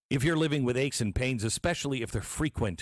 If you're living with aches and pains, especially if they're frequent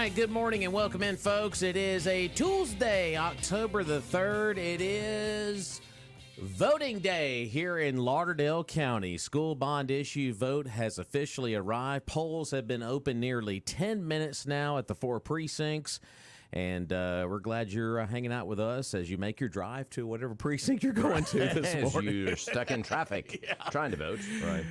right, good morning and welcome in, folks. It is a Tuesday, October the 3rd. It is voting day here in Lauderdale County. School bond issue vote has officially arrived. Polls have been open nearly 10 minutes now at the 4 precincts. And we're glad you're hanging out with us as you make your drive to whatever precinct you're going to this morning. You're stuck in traffic trying to vote. Right.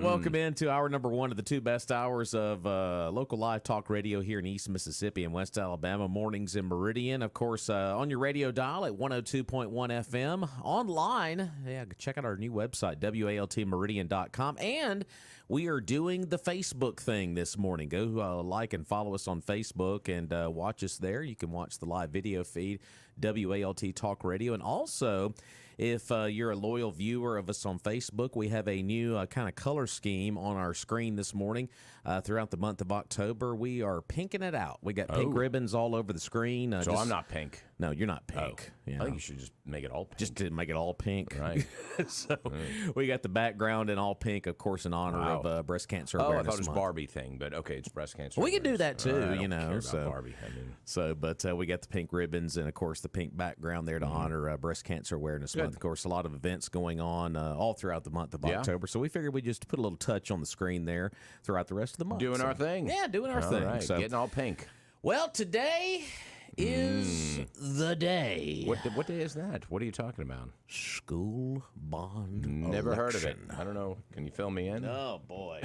Welcome into hour number 1 of the 2 best hours of local live talk radio here in East Mississippi and West Alabama. Mornings in Meridian, of course, on your radio dial at 102.1 FM. Online, check out our new website, WALTmeridian.com. And we are doing the Facebook thing this morning. Go like and follow us on Facebook and watch us there. You can watch the live video feed, WALT Talk Radio. And also, if you're a loyal viewer of us on Facebook, we have a new kind of color scheme on our screen this morning. Throughout the month of October, we are pinking it out. We got pink ribbons all over the screen. So I'm not pink. No, you're not pink. I think you should just make it all pink. Just to make it all pink. Right. So we got the background in all pink, of course, in honor of Breast Cancer Awareness I thought it was Month. Barbie thing, but okay, it's breast cancer. We can do that too, I don't you know. care about So Barbie. but we got the pink ribbons and, of course, the pink background there to honor Breast Cancer Awareness Month. Of course, a lot of events going on all throughout the month of October. So we figured we'd just put a little touch on the screen there throughout the rest of the month. Doing our thing. Yeah, doing our thing. Right. So, getting all pink. well, today is the day. What day is that? What are you talking about? School bond Never heard of it. election. I don't know. Can you fill me in? Oh boy.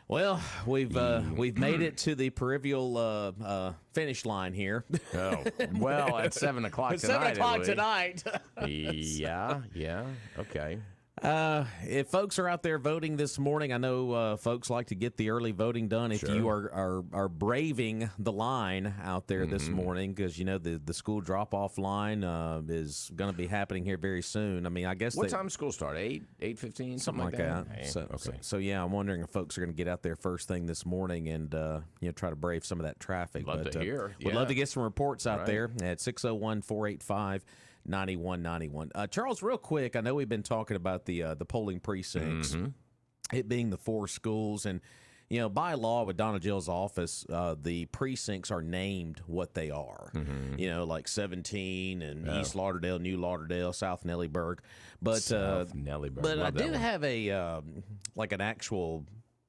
Well, we've made it to the peripheral finish line here. Oh, well, at 7 o'clock It's tonight. 7 o'clock it tonight. will be. Yeah. Okay. If folks are out there voting this morning, I know folks like to get the early voting done. If you are braving the line out there this morning, because you know the school drop-off line is going to be happening here very soon. I mean, I guess What time does school start? 8:15, something like that. Okay. So yeah, I'm wondering if folks are going to get out there first thing this morning and try to brave some of that traffic. Love to hear. Would love to get some reports out there at 601-485-9191. Charles, real quick, I know we've been talking about the polling precincts, it being the 4 schools, and by law with Donna Jill's office, the precincts are named what they are. Like 17 and East Lauderdale, New Lauderdale, South Nellyburg. But Nellyburg. But I do have a like an actual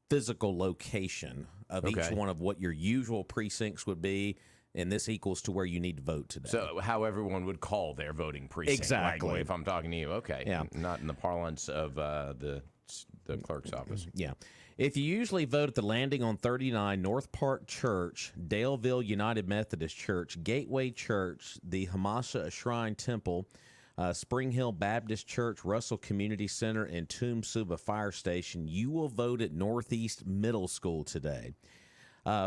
physical location of each one of what your usual precincts would be. And this equals to where you need to vote today. So how everyone would call their voting precinct. Exactly. Like, if I'm talking to you, okay. Yeah. Not in the parlance of the clerk's office. Yeah. If you usually vote at the Landing on 39, North Park Church, Daleville United Methodist Church, Gateway Church, the Hamasa Shrine Temple, Spring Hill Baptist Church, Russell Community Center, and Tomb Suba Fire Station, you will vote at Northeast Middle School today.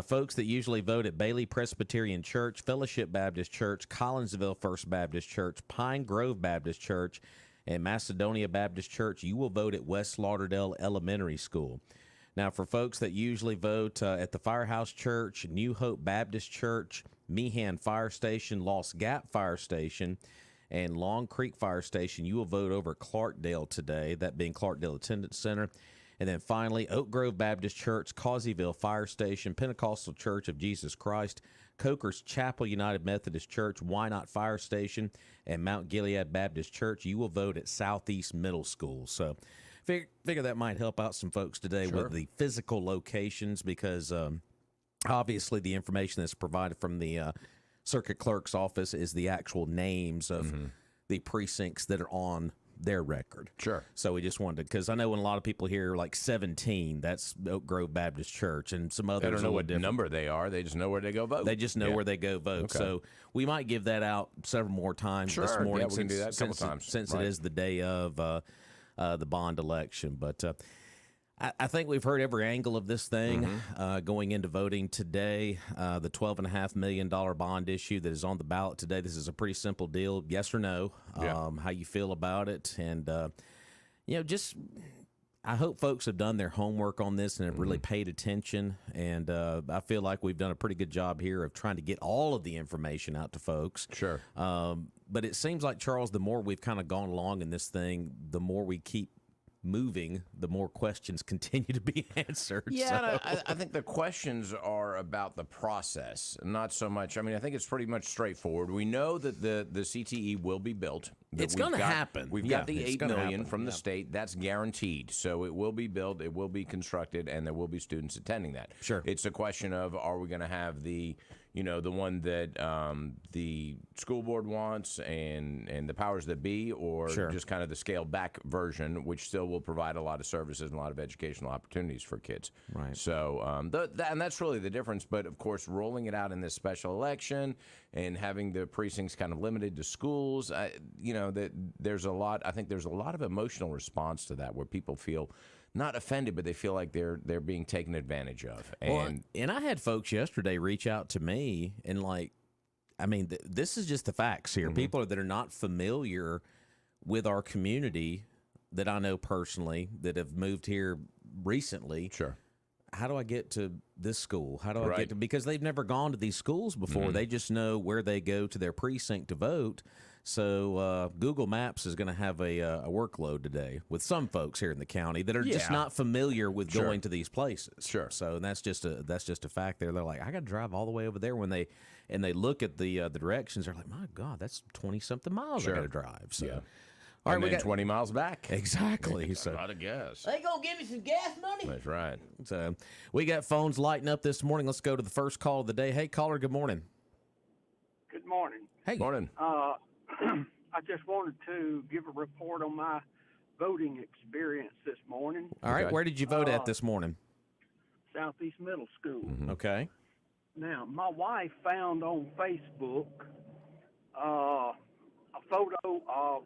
Folks that usually vote at Bailey Presbyterian Church, Fellowship Baptist Church, Collinsville First Baptist Church, Pine Grove Baptist Church, and Macedonia Baptist Church, you will vote at West Lauderdale Elementary School. Now, for folks that usually vote at the Firehouse Church, New Hope Baptist Church, Meehan Fire Station, Lost Gap Fire Station, and Long Creek Fire Station, you will vote over at Clarkdale today, that being Clarkdale Attendance Center. And then finally, Oak Grove Baptist Church, Causeyville Fire Station, Pentecostal Church of Jesus Christ, Coker's Chapel United Methodist Church, Wynot Fire Station, and Mount Gilead Baptist Church. You will vote at Southeast Middle School. So figure that might help out some folks today with the physical locations, because obviously the information that's provided from the circuit clerk's office is the actual names of the precincts that are on their record. Sure. So we just wanted to, because I know when a lot of people hear like 17, that's Oak Grove Baptist Church, and some others. They don't know what different. Number they are. They just know where they go vote. They just know where they go vote. Okay. So we might give that out several more times this morning. Yeah, we can do that a couple times. Since it is the day of the bond election. But I think we've heard every angle of this thing going into voting today. The $12.5 million bond issue that is on the ballot today. This is a pretty simple deal. Yes or no. How you feel about it. And, just I hope folks have done their homework on this and have really paid attention. And I feel like we've done a pretty good job here of trying to get all of the information out to folks. Sure. But it seems like, Charles, the more we've kind of gone along in this thing, the more we keep moving, the more questions continue to be answered. Yeah, and I think the questions are about the process, not so much. I mean, I think it's pretty much straightforward. We know that the CTE will be built. It's going to happen. We've got the $8 million from the state. That's guaranteed. So it will be built, it will be constructed, and there will be students attending that. Sure. It's a question of, are we going to have the one that the school board wants and the powers that be, or just kind of the scaled back version, which still will provide a lot of services and a lot of educational opportunities for kids. Right. So, and that's really the difference. But of course, rolling it out in this special election and having the precincts kind of limited to schools, there's a lot. I think there's a lot of emotional response to that, where people feel not offended, but they feel like they're being taken advantage of. And I had folks yesterday reach out to me and this is just the facts here. People that are not familiar with our community that I know personally that have moved here recently. Sure. How do I get to this school? How do I get to, because they've never gone to these schools before. They just know where they go to their precinct to vote. So Google Maps is going to have a workload today with some folks here in the county that are just not familiar with going to these places. Sure. So that's just a fact there. They're like, I got to drive all the way over there when they look at the directions. They're like, my God, that's 20-something miles I got to drive. So. Yeah. All right, and we then got 20 miles back. Exactly. A lot of gas. They gonna give me some gas money? That's right. So we got phones lighting up this morning. Let's go to the first call of the day. Hey, caller, good morning. Good morning. Hey. Morning. I just wanted to give a report on my voting experience this morning. All right, where did you vote at this morning? Southeast Middle School. Okay. Now, my wife found on Facebook a photo of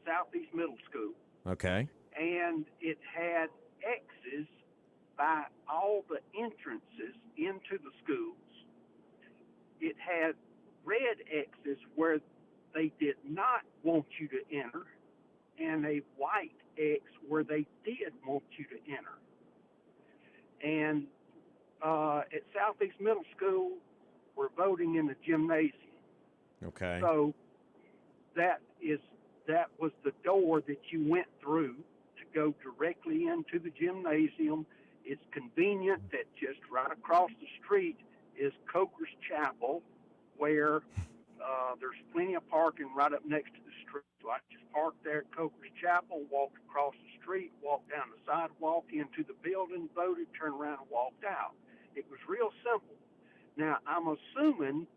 Southeast Middle School, Okay. and it had X's by all the entrances into the schools. It had red X's where they did not want you to enter, and a white X where they did want you to enter. And at Southeast Middle School, we're voting in the gymnasium. Okay. So that was the door that you went through to go directly into the gymnasium. It's convenient that just right across the street is Coker's Chapel, where there's plenty of parking right up next to the street. So I just parked there at Coker's Chapel, walked across the street, walked down the sidewalk into the building, voted, turned around, and walked out. It was real simple. Now, I'm assuming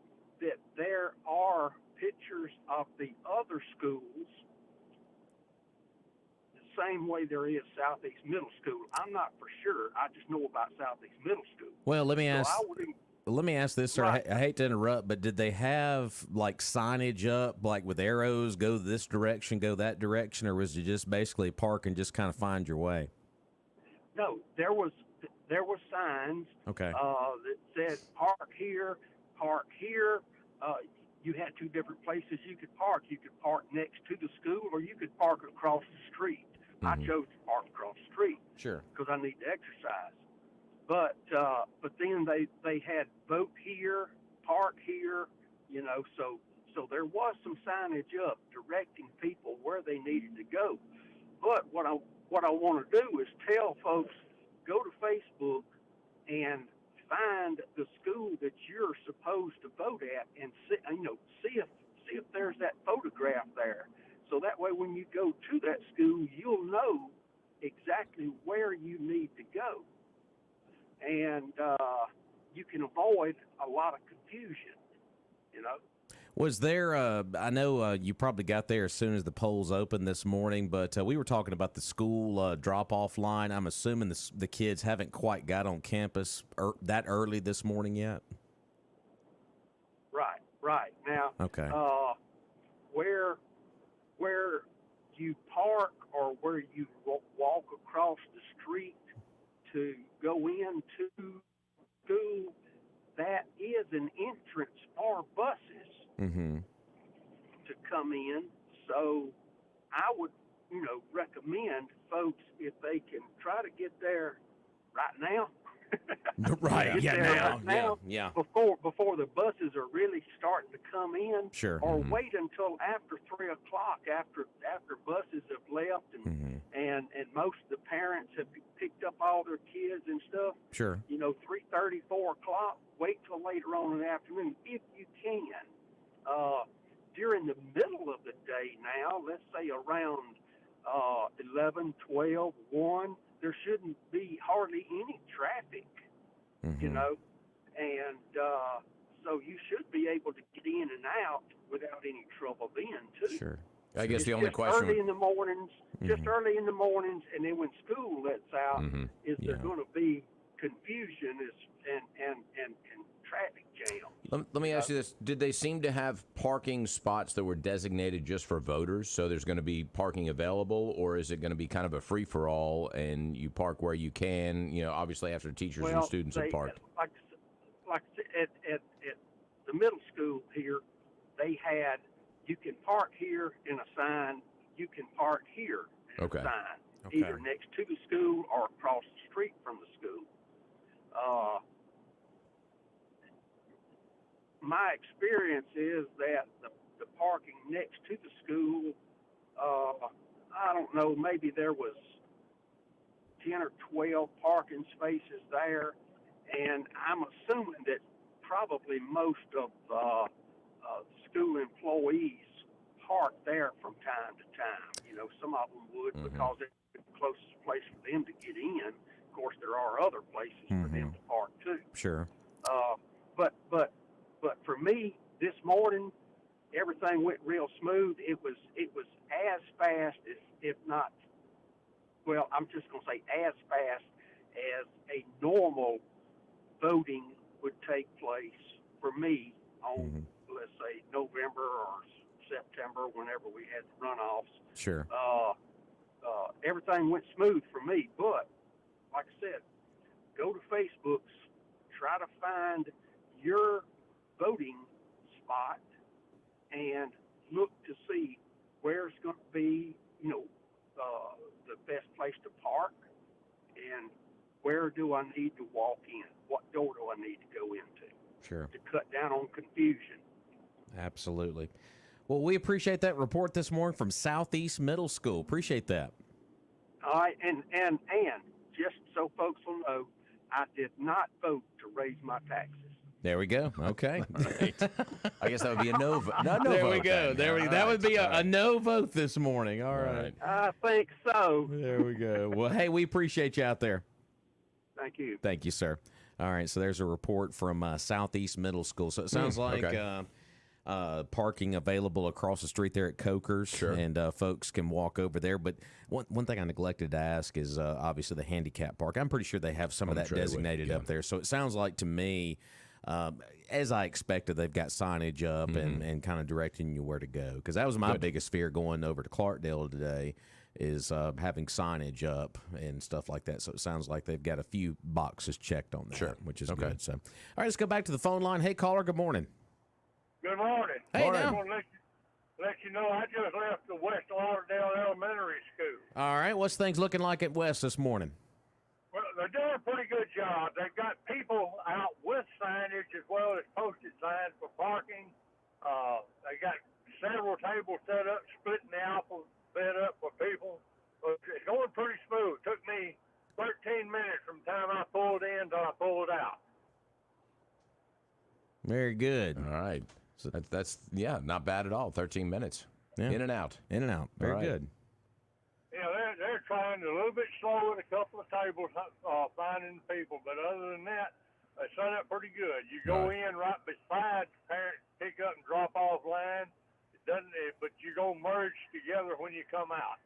that there are pictures of the other schools the same way there is Southeast Middle School. I'm not for sure. I just know about Southeast Middle School. Well, let me ask. So Let me ask this, sir. Right. I hate to interrupt, but did they have like signage up, like with arrows, go this direction, go that direction, or was it just basically park and just kind of find your way? No, there was signs Okay. that said park here, park here. You had two different places you could park. You could park next to the school, or you could park across the street. I chose to park across the street Sure. because I need to exercise. But then they had vote here, park here, so there was some signage up directing people where they needed to go. But what I want to do is tell folks, go to Facebook and find the school that you're supposed to vote at, and see if there's that photograph there. So that way, when you go to that school, you'll know exactly where you need to go, and you can avoid a lot of confusion. Was there, I know you probably got there as soon as the polls opened this morning, but we were talking about the school drop-off line. I'm assuming the kids haven't quite got on campus that early this morning yet? Right. Now, Okay. Where you park or where you walk across the street to go into school, that is an entrance for buses to come in. So I would, recommend folks, if they can try to get there right now. Right. Get there right now Yeah. before the buses are really starting to come in. Sure. Or wait until after 3 o'clock, after buses have left, and most of the parents have picked up all their kids and stuff. Sure. 3:30, 4 o'clock. Wait till later on in the afternoon if you can. During the middle of the day now, let's say around 11, 12, 1, there shouldn't be hardly any traffic. And so you should be able to get in and out without any trouble then, too. Sure. I guess the only just question. early in the mornings, early in the mornings, and then when school lets out, is there going to be confusion and traffic jam? Let me ask you this. Did they seem to have parking spots that were designated just for voters, so there's going to be parking available, or is it going to be kind of a free-for-all, and you park where you can, obviously after teachers and students have parked? Like at the middle school here, they had, you can park here in a sign, you can park here in a sign, either next to the school or across the street from the school. My experience is that the parking next to the school, I don't know, maybe there was 10 or 12 parking spaces there, and I'm assuming that probably most of school employees park there from time to time. Some of them would because it's the closest place for them to get in. Of course, there are other places for them to park too. Sure. But for me, this morning, everything went real smooth. It was as fast as, if not, well, I'm just going to say as fast as a normal voting would take place for me on, let's say, November or September, whenever we had the runoffs. Sure. Everything went smooth for me. But, like I said, go to Facebook, try to find your voting spot and look to see where's going to be, the best place to park, and where do I need to walk in? What door do I need to go into? Sure. To cut down on confusion. Absolutely. Well, we appreciate that report this morning from Southeast Middle School. Appreciate that. All right, and just so folks will know, I did not vote to raise my taxes. There we go. Okay. I guess that would be a no vote. No there vote we go. then. There we. That would be a no vote this morning. All right. I think so. There we go. Well, hey, we appreciate you out there. Thank you. Thank you, sir. All right, so there's a report from Southeast Middle School. So it sounds like parking available across the street there at Coker's, and folks can walk over there. But one thing I neglected to ask is obviously the handicap park. I'm pretty sure they have some of that designated up there. So it sounds like to me, as I expected, they've got signage up and kind of directing you where to go. Because that was my biggest fear going over to Clarkdale today, is having signage up and stuff like that. So it sounds like they've got a few boxes checked on there, which is good. So, all right, let's go back to the phone line. Hey, caller, good morning. Good morning. Hey, I now. want to let you know I just left the West Lauderdale Elementary School. All right, what's things looking like at West this morning? Well, they're doing a pretty good job. They've got people out with signage as well as posted signs for parking. They got several tables set up, splitting the alphabet up for people. But it's going pretty smooth. Took me 13 minutes from the time I pulled in till I pulled out. Very good. All right. So that's not bad at all. 13 minutes. Yeah. In and out. In and out. Very good. Yeah, they're trying a little bit slow with a couple of tables finding people, but other than that, they set up pretty good. You go in right beside the parent pick up and drop off line. But you go merge together when you come out.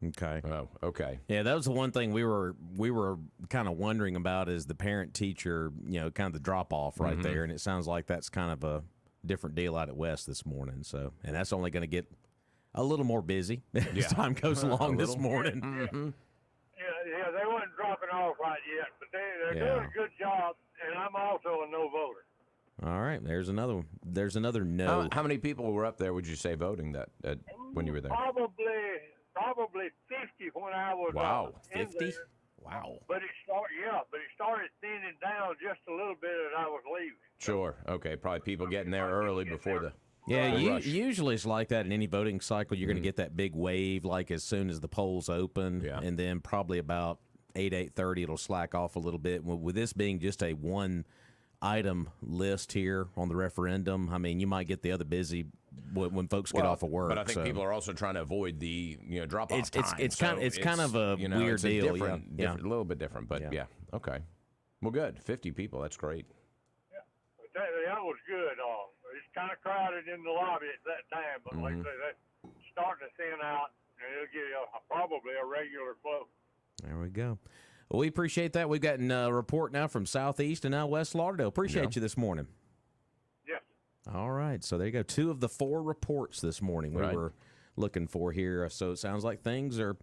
Okay. Oh, okay. Yeah, that was the one thing we were kind of wondering about, is the parent teacher, kind of the drop off right there, and it sounds like that's kind of a different deal out at West this morning. So, and that's only going to get a little more busy as time goes along this morning. Yeah, they weren't dropping off right yet, but they're doing a good job, and I'm also a no voter. All right, there's another one. There's another no. How many people were up there, would you say, voting when you were there? Probably 50 when I was Wow, in 50? there. Wow. But it started thinning down just a little bit as I was leaving. Sure. Okay. Probably people getting there early before the. Yeah, rush. usually it's like that in any voting cycle. You're going to get that big wave, like as soon as the polls open, Yeah. and then probably about 8:30 it'll slack off a little bit. With this being just a one-item list here on the referendum, I mean, you might get the other busy when folks get off of work. But I think people are also trying to avoid the drop-off time. It's kind of a weird it's a deal. different, Yeah. a little bit different, but yeah. Okay. Well, good. 50 people. That's great. Yeah, but that was good. It's kind of crowded in the lobby at that time, but like I say, that's starting to thin out, and it'll get probably a regular flow. There we go. Well, we appreciate that. We've gotten a report now from Southeast and now West Lauderdale. Appreciate you this morning. Yes. All right. So there you go. 2 of the 4 reports this morning we were looking for here. So it sounds like things are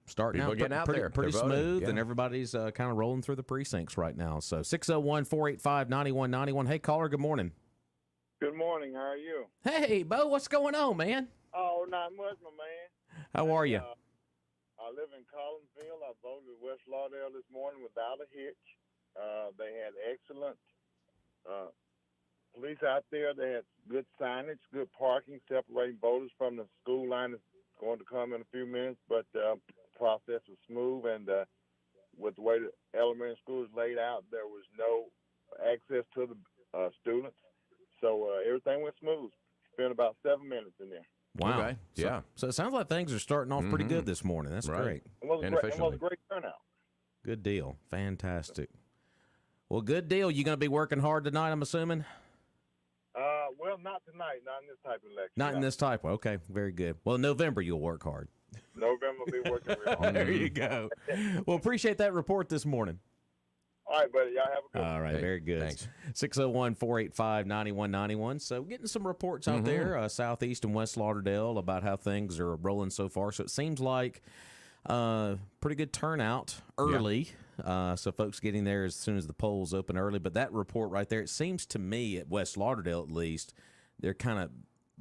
starting People out getting out pretty, there. pretty They're voting, smooth, yeah. and everybody's kind of rolling through the precincts right now. So 601-485-9191. Hey, caller, good morning. Good morning. How are you? Hey, Bo, what's going on, man? Oh, not much, my man. How are you? I live in Collinsville. I voted West Lauderdale this morning without a hitch. They had excellent police out there. They had good signage, good parking, separating voters from the school line that's going to come in a few minutes. But the process was smooth, and with the way the elementary school is laid out, there was no access to the students. So everything went smooth. Spent about 7 minutes in there. Wow. Okay. Yeah. So it sounds like things are starting off pretty good this morning. That's great. It was a great turnout. Good deal. Fantastic. Well, good deal. You going to be working hard tonight, I'm assuming? Well, not tonight. Not in this type of election. Not in this type. Okay, very good. Well, in November, you'll work hard. November will be working real hard. There you go. Well, appreciate that report this morning. All right, buddy. Y'all have a good one. All right, Hey, very good. thanks. 601-485-9191. So getting some reports out there, Southeast and West Lauderdale, about how things are rolling so far. So it seems like pretty good turnout early. So folks getting there as soon as the polls open early. But that report right there, it seems to me at West Lauderdale at least, they're kind of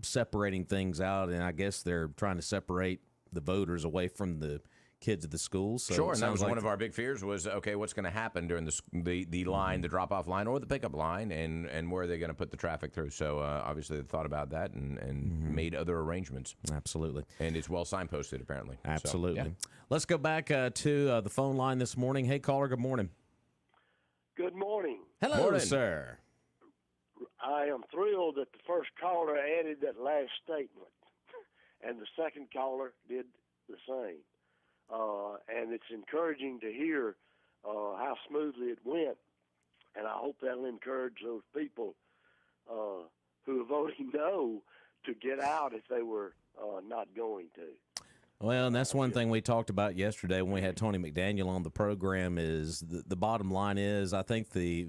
separating things out, and I guess they're trying to separate the voters away from the kids at the schools. So Sure, and that was one of our big fears was, okay, what's going to happen during the line, the drop-off line or the pickup line, and where are they going to put the traffic through? So obviously they thought about that and made other arrangements. Absolutely. And it's well signposted, apparently. So, Absolutely. yeah. Let's go back to the phone line this morning. Hey, caller, good morning. Good morning. Hello, Morning. sir. I am thrilled that the first caller added that last statement, and the second caller did the same. And it's encouraging to hear how smoothly it went, and I hope that'll encourage those people who are voting no to get out if they were not going to. Well, and that's one thing we talked about yesterday when we had Tony McDaniel on the program is the bottom line is I think the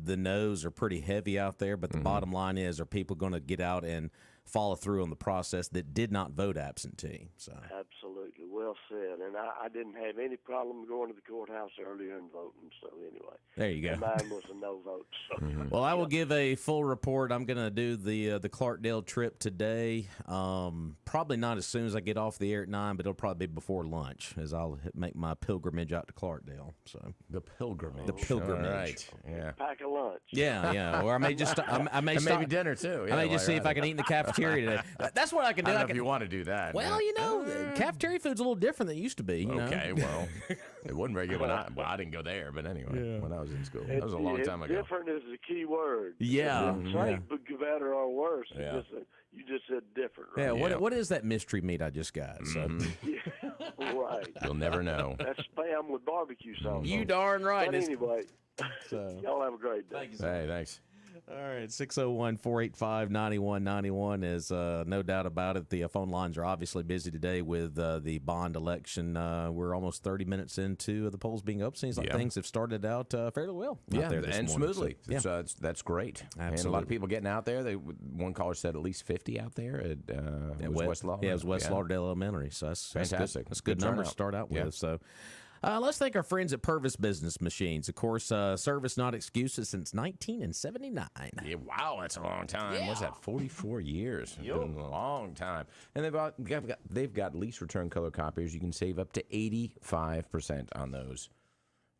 no's are pretty heavy out there, but the bottom line is are people going to get out and follow through on the process that did not vote absentee? So Absolutely. Well said. And I didn't have any problem going to the courthouse earlier and voting. So anyway. there you go. And mine was a no vote. So. Well, I will give a full report. I'm going to do the Clarkdale trip today. Probably not as soon as I get off the air at 9, but it'll probably be before lunch as I'll make my pilgrimage out to Clarkdale. So The pilgrimage. The pilgrimage. All right. Yeah. Pack a lunch. yeah. Or I may just I may And stop, maybe dinner, too. I may just see if I can eat in the cafeteria today. That's what I can I do. don't know I if can, you want to do that. well, you know, the cafeteria food's a little different than it used to be. You know? Okay, well, it wasn't regular when I didn't go there, but anyway, when I was in school. That was a long time ago. Different is the key word. Yeah. It doesn't say better or worse. It's Yeah. just you just said different, right? Yeah, Yeah. what is that mystery meat I just got? So Right. You'll never know. That's spam with barbecue sauce. you darn right. But anyway, So. y'all have a great day. Hey, thanks. All right, 601-485-9191 is no doubt about it. The phone lines are obviously busy today with the bond election. We're almost 30 minutes into the polls being open. Seems like things have started out fairly well. Yeah, out there this and morning. smoothly. So, That's great. And a lot Absolutely. of people getting out there. One caller said at least 50 out there at West Lauderdale. Yeah, it was West Lauderdale Elementary. So that's Fantastic. That's a good Good number to turnout. start out with. Yeah. So let's thank our friends at Purvis Business Machines. Of course, service not excuses since 1979. Yeah, wow, that's a long time. What's that? 44 years. It's been a long time. And they've got lease return color copiers. You can save up to 85% on those.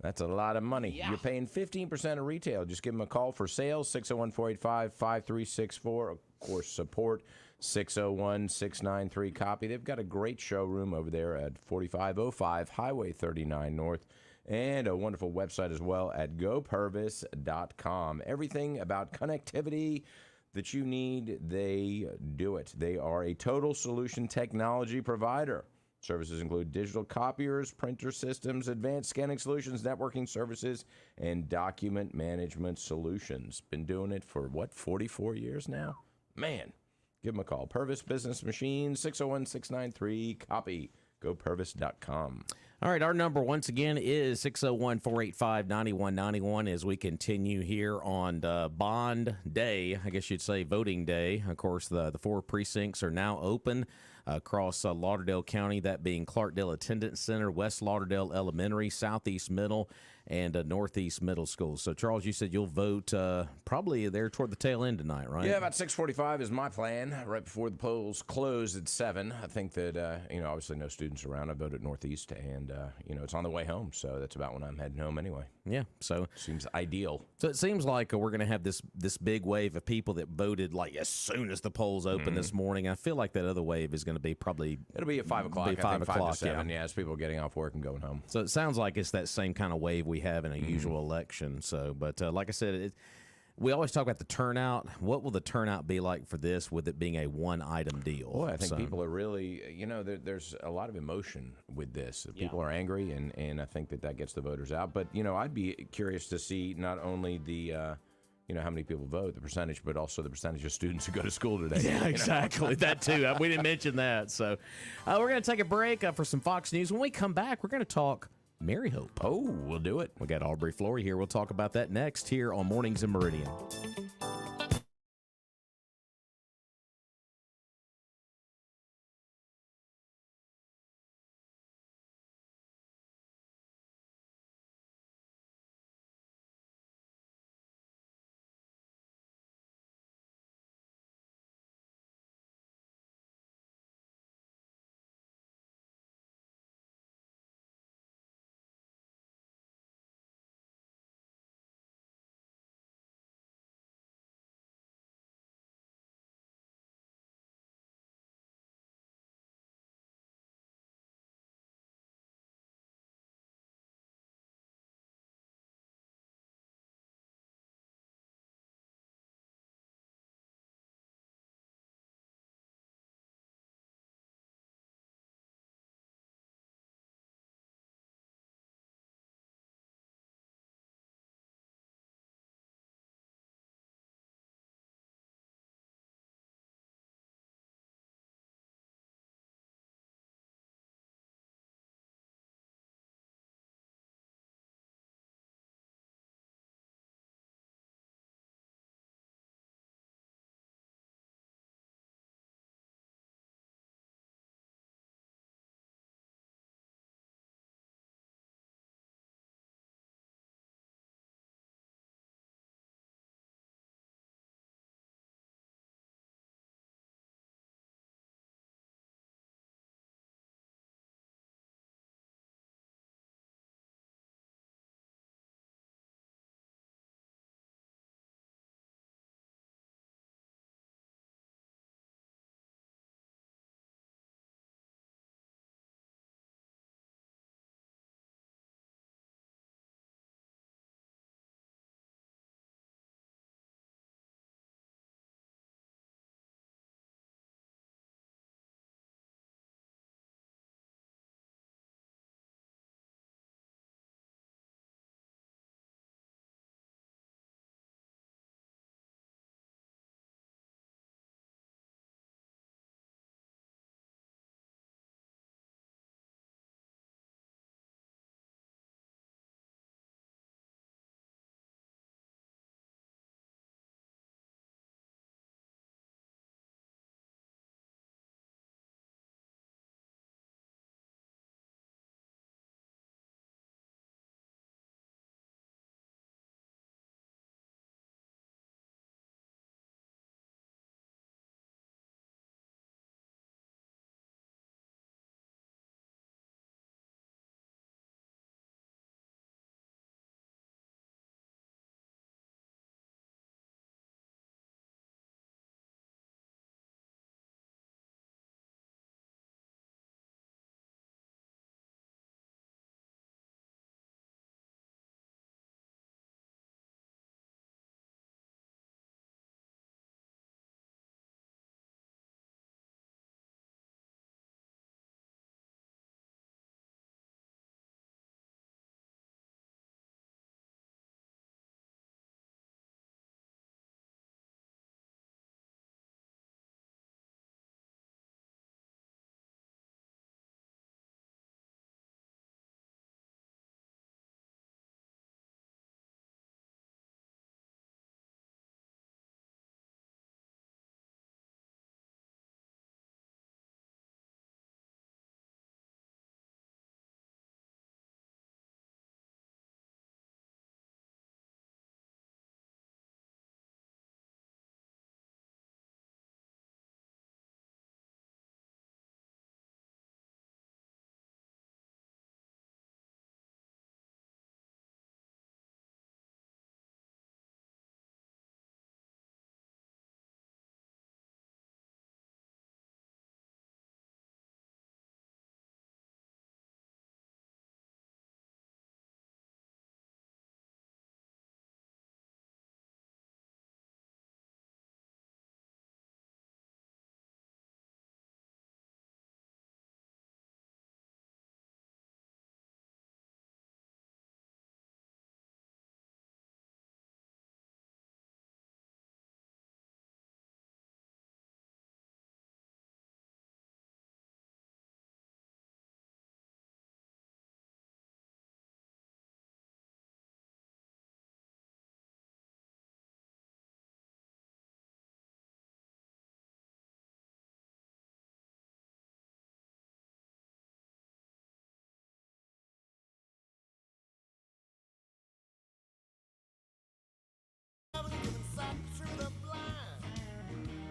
That's a lot of money. Yeah. You're paying 15% of retail. Just give them a call for sales, 601-485-5364. Of course, support 601-693-COPY. They've got a great showroom over there at 4505 Highway 39 North, and a wonderful website as well at gopurvis.com. Everything about connectivity that you need, they do it. They are a total solution technology provider. Services include digital copiers, printer systems, advanced scanning solutions, networking services, and document management solutions. Been doing it for, 44 years now? Man, give them a call. Purvis Business Machines, 601-693-COPY. GoPurvis.com. All right, our number once again is 601-485-9191 as we continue here on Bond Day, I guess you'd say voting day. Of course, the 4 precincts are now open across Lauderdale County, that being Clarkdale Attendance Center, West Lauderdale Elementary, Southeast Middle, and Northeast Middle School. So, Charles, you said you'll vote probably there toward the tail end tonight, right? Yeah, about 6:45 is my plan, right before the polls close at 7. I think that, obviously no students around. I voted Northeast, and, it's on the way home, so that's about when I'm heading home anyway. Yeah, so seems ideal. So it seems like we're going to have this big wave of people that voted like as soon as the polls open this morning. I feel like that other wave is going to be probably it'll be at 5 o'clock. I think 5 to 7. Yeah, as people getting off work and going home. So it sounds like it's that same kind of wave we have in a usual election. So, but like I said, we always talk about the turnout. What will the turnout be like for this, with it being a one-item deal? Boy, I think people are really, there's a lot of emotion with this. People are angry, and I think that gets the voters out. But, I'd be curious to see not only the, how many people vote, the percentage, but also the percentage of students who go to school today. Yeah, exactly. That, too. We didn't mention that. So we're going to take a break for some Fox News. When we come back, we're going to talk Mary Hope. Oh, we'll do it. We got Aubrey Flory here. We'll talk about that next here on Mornings in Meridian.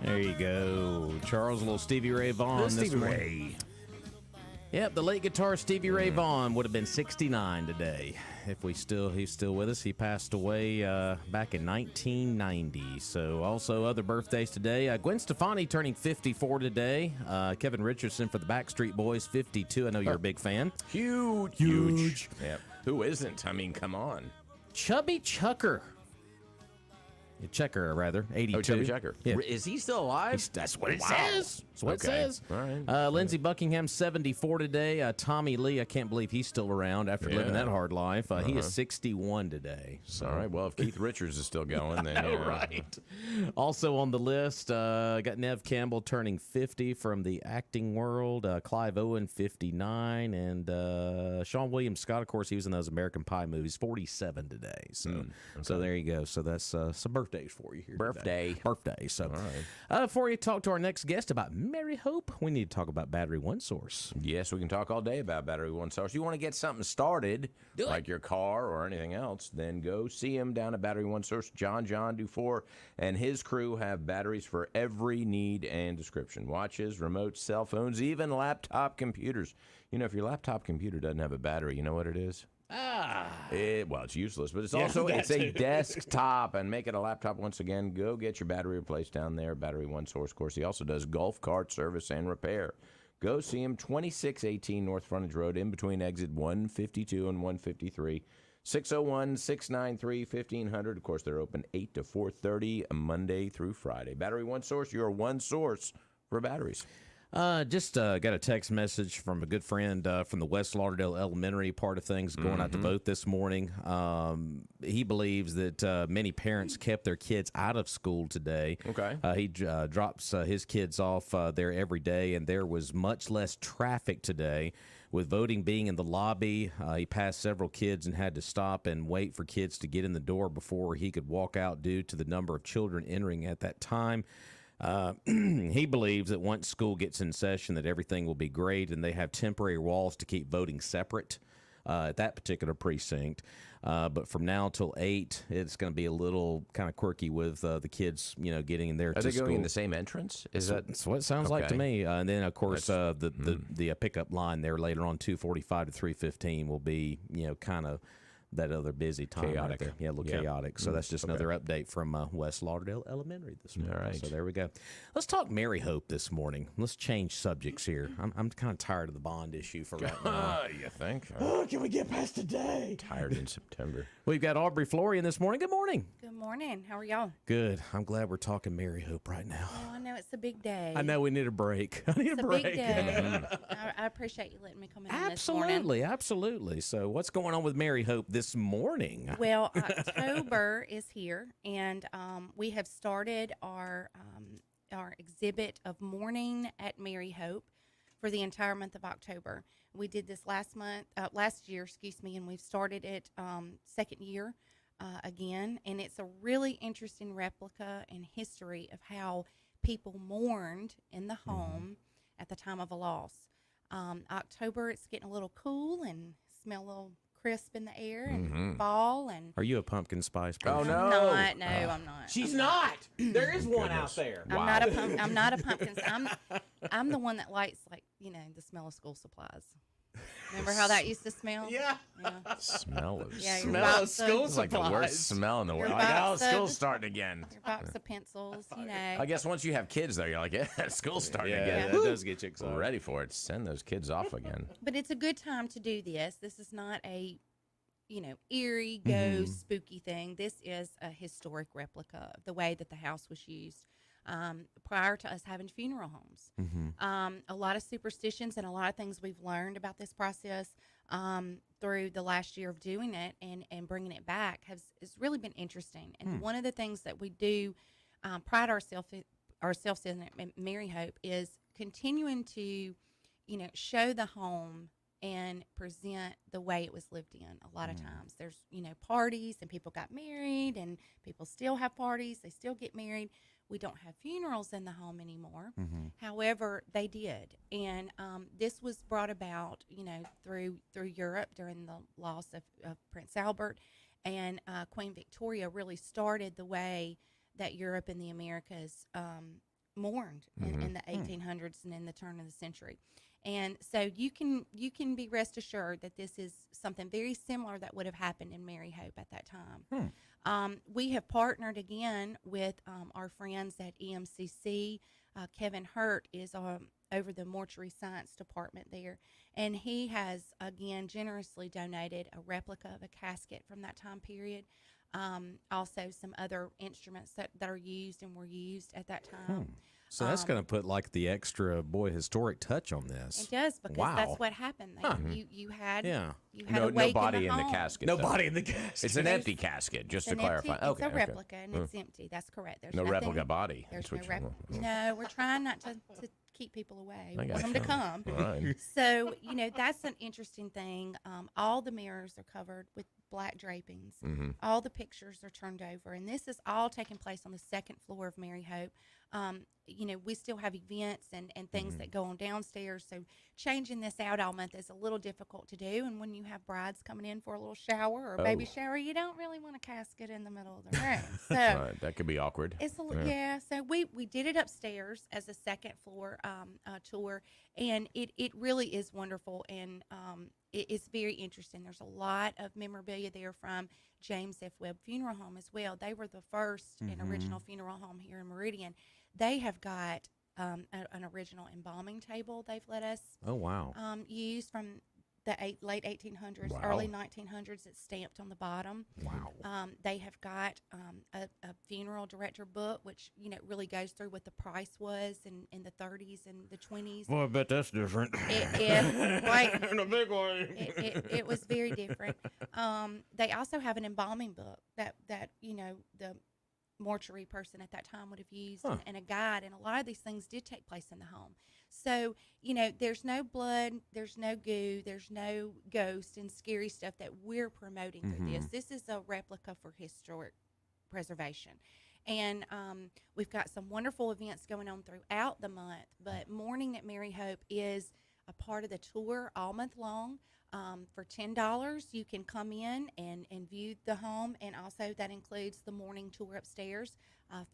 There you go. Charles, a little Stevie Ray Vaughan this Stevie morning. Ray. Yep, the late guitarist Stevie Ray Vaughan would have been 69 today if he's still with us. He passed away back in 1990. So also other birthdays today. Gwen Stefani turning 54 today. Kevin Richardson for the Backstreet Boys, 52. I know you're a big fan. Huge. Yep. Who isn't? I mean, come on. Chubby Checker, rather, 82. Oh, Chubby Checker. Yeah. Is he still alive? That's what it Wow. says. That's what it says. All right. Lindsey Buckingham, 74 today. Tommy Lee, I can't believe he's still around after living that hard life. He is 61 today. So. All right. Well, if Keith Richards is still going, then yeah. Right. Also on the list, got Nev Campbell turning 50 from the acting world. Clive Owen, 59. And Sean William Scott, of course, he was in those American Pie movies, 47 today. So there you go. So that's some birthdays for you here today. Birthday. So before you talk to our next guest about Mary Hope, we need to talk about Battery One Source. Yes, we can talk all day about Battery One Source. You want to get something started, like your car or anything else, then go see him down at Battery One Source. John Dufour and his crew have batteries for every need and description. Watches, remotes, cell phones, even laptop computers. You know, if your laptop computer doesn't have a battery, you know what it is? It's useless, but it's also it's a desktop, and make it a laptop once again. Go get your battery replaced down there, Battery One Source. Of course, he also does golf cart service and repair. Go see him, 2618 North Frontage Road, in between exit 152 and 153. 601-693-1500. Of course, they're open 8 to 4:30 Monday through Friday. Battery One Source, your one source for batteries. Just got a text message from a good friend from the West Lauderdale Elementary part of things going out to vote this morning. He believes that many parents kept their kids out of school today. Okay. He drops his kids off there every day, and there was much less traffic today. With voting being in the lobby, he passed several kids and had to stop and wait for kids to get in the door before he could walk out due to the number of children entering at that time. He believes that once school gets in session that everything will be great, and they have temporary walls to keep voting separate at that particular precinct. But from now till 8, it's going to be a little kind of quirky with the kids, getting in there Are to they school. going in the same entrance? That's what it sounds like to me. And then, of course, the pickup line there later on, 2:45 to 3:15, will be, kind of that other busy time. Chaotic. Right there. Yeah, a little chaotic. So that's just another update from West Lauderdale Elementary this morning. All right. So there we go. Let's talk Mary Hope this morning. Let's change subjects here. I'm kind of tired of the bond issue for right now. You think? Oh, can we get past today? Tired in September. We've got Aubrey Florian this morning. Good morning. Good morning. How are y'all? Good. I'm glad we're talking Mary Hope right now. Oh, I know it's a big day. I know we need a break. I need It's a a break. big day. I appreciate you letting me come in this morning. Absolutely. So what's going on with Mary Hope this morning? Well, October is here, and we have started our exhibit of Mourning at Mary Hope for the entire month of October. We did this last year, and we've started it second year again, and it's a really interesting replica and history of how people mourned in the home at the time of a loss. October, it's getting a little cool and smell a little crisp in the air and fall. And Are you a pumpkin spice person? Oh, no. I'm not. She's not. There is one out there. I'm not a pumpkin. I'm the one that likes, the smell of school supplies. Remember how that used to smell? Yeah. Smell of Smell of school It's like the worst smell in the world. Your Like, box of- school's starting again. Your box of pencils, I guess once you have kids, though, you're like, yeah, school's starting Yeah, again. that does get you excited. We're ready for it. Send those kids off again. But it's a good time to do this. This is not a, eerie, ghost, spooky thing. This is a historic replica of the way that the house was used prior to us having funeral homes. A lot of superstitions and a lot of things we've learned about this process through the last year of doing it and bringing it back has really been interesting. And one of the things that we do pride ourselves in at Mary Hope is continuing to, show the home and present the way it was lived in. A lot of times there's, parties and people got married and people still have parties. They still get married. We don't have funerals in the home anymore. However, they did. And this was brought about, through Europe during the loss of Prince Albert. And Queen Victoria really started the way that Europe and the Americas mourned in the 1800s and in the turn of the century. And so you can be rest assured that this is something very similar that would have happened in Mary Hope at that time. We have partnered again with our friends at EMCC. Kevin Hurt is over the mortuary science department there, and he has again generously donated a replica of a casket from that time period. Also some other instruments that are used and were used at that time. So that's going to put like the extra historic touch on this. It does, because that's what happened. You had no, a wake body in the home. casket. No though. body in the casket. It's an empty casket, just to clarify. It's a replica, and it's empty. That's correct. There's No nothing, replica body. There's That's no what you want. No, we're trying not to keep people away. We want them to gotcha. come. All right. So, that's an interesting thing. All the mirrors are covered with black drapings. All the pictures are turned over, and this is all taking place on the second floor of Mary Hope. We still have events and things that go on downstairs, so changing this out all month is a little difficult to do. And when you have brides coming in for a little shower or a baby shower, you don't really want a casket in the middle of the room. So Right, that could be awkward. it's so we did it upstairs as a second floor tour, and it really is wonderful, and it's very interesting. There's a lot of memorabilia there from James F. Webb Funeral Home as well. They were the first and original funeral home here in Meridian. They have got an original embalming table they've let us use from the late 1800s, early 1900s. It's stamped on the bottom. Wow. They have got a funeral director book, which really goes through what the price was in the 30s and the 20s. Well, I bet that's different. Right. In a big way. It was very different. They also have an embalming book that the mortuary person at that time would have used, and a guide, and a lot of these things did take place in the home. So there's no blood, there's no goo, there's no ghost and scary stuff that we're promoting through this. This is a replica for historic preservation, and we've got some wonderful events going on throughout the month, but Morning at Mary Hope is a part of the tour all month long. For $10, you can come in and view the home, and also that includes the morning tour upstairs.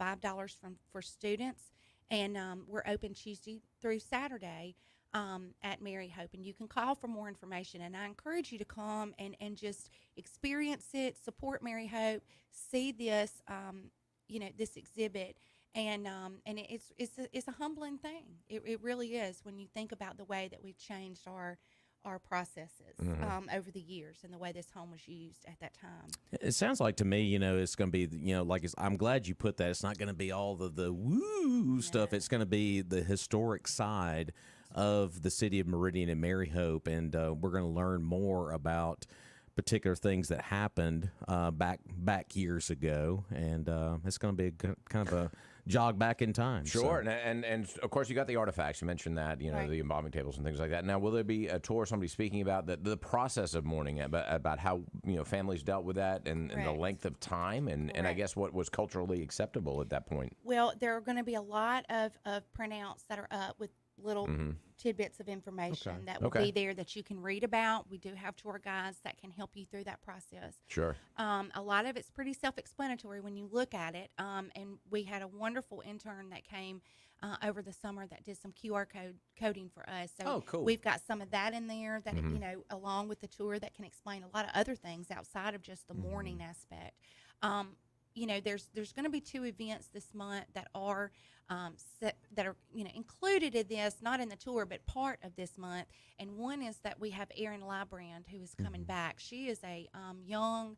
$5 for students, and we're open Tuesday through Saturday at Mary Hope, and you can call for more information. And I encourage you to come and just experience it, support Mary Hope, see this this exhibit. And it's a humbling thing. It really is, when you think about the way that we've changed our processes over the years, and the way this home was used at that time. It sounds like to me, it's going to be, I'm glad you put that. It's not going to be all the woo stuff. It's going to be the historic side of the city of Meridian and Mary Hope, and we're going to learn more about particular things that happened back years ago, and it's going to be kind of a jog back in time. Sure, So. and of course you got the artifacts. You mentioned that, Right. the embalming tables and things like that. Now, will there be a tour, somebody speaking about the process of mourning, about how families dealt with that, and the Correct. length of time, and I Correct. guess what was culturally acceptable at that point? Well, there are going to be a lot of printouts that are up with little tidbits of information that will be there that you can read about. We do have tour guides that can help you through that process. Sure. A lot of it's pretty self-explanatory when you look at it. And we had a wonderful intern that came over the summer that did some QR coding for us. So cool. we've got some of that in there that, along with the tour, that can explain a lot of other things outside of just the mourning aspect. There's going to be 2 events this month that are included in this, not in the tour, but part of this month. And one is that we have Erin Lybrand, who is coming back. She is a young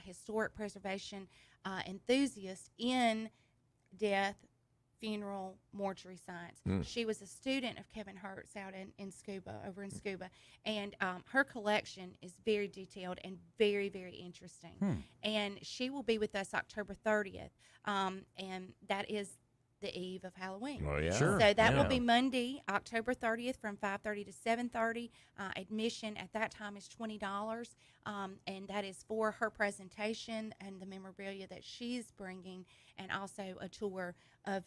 historic preservation enthusiast in death, funeral, mortuary science. She was a student of Kevin Hurt's out in over in Scuba, and her collection is very detailed and very, very interesting. And she will be with us October 30th, and that is the eve of Halloween. Oh, yeah. Sure. So that will be Monday, October 30th from 5:30 to 7:30. Admission at that time is $20, and that is for her presentation and the memorabilia that she's bringing, and also a tour of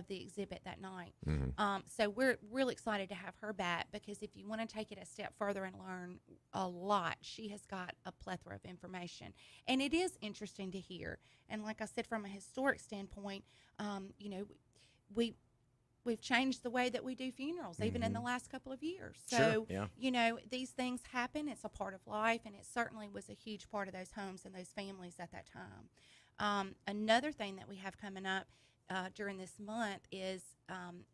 the exhibit that night. So we're really excited to have her back, because if you want to take it a step further and learn a lot, she has got a plethora of information, and it is interesting to hear. And like I said, from a historic standpoint, we've changed the way that we do funerals, even in the last couple of years. So, Sure, yeah. you know, these things happen. It's a part of life, and it certainly was a huge part of those homes and those families at that time. Another thing that we have coming up during this month is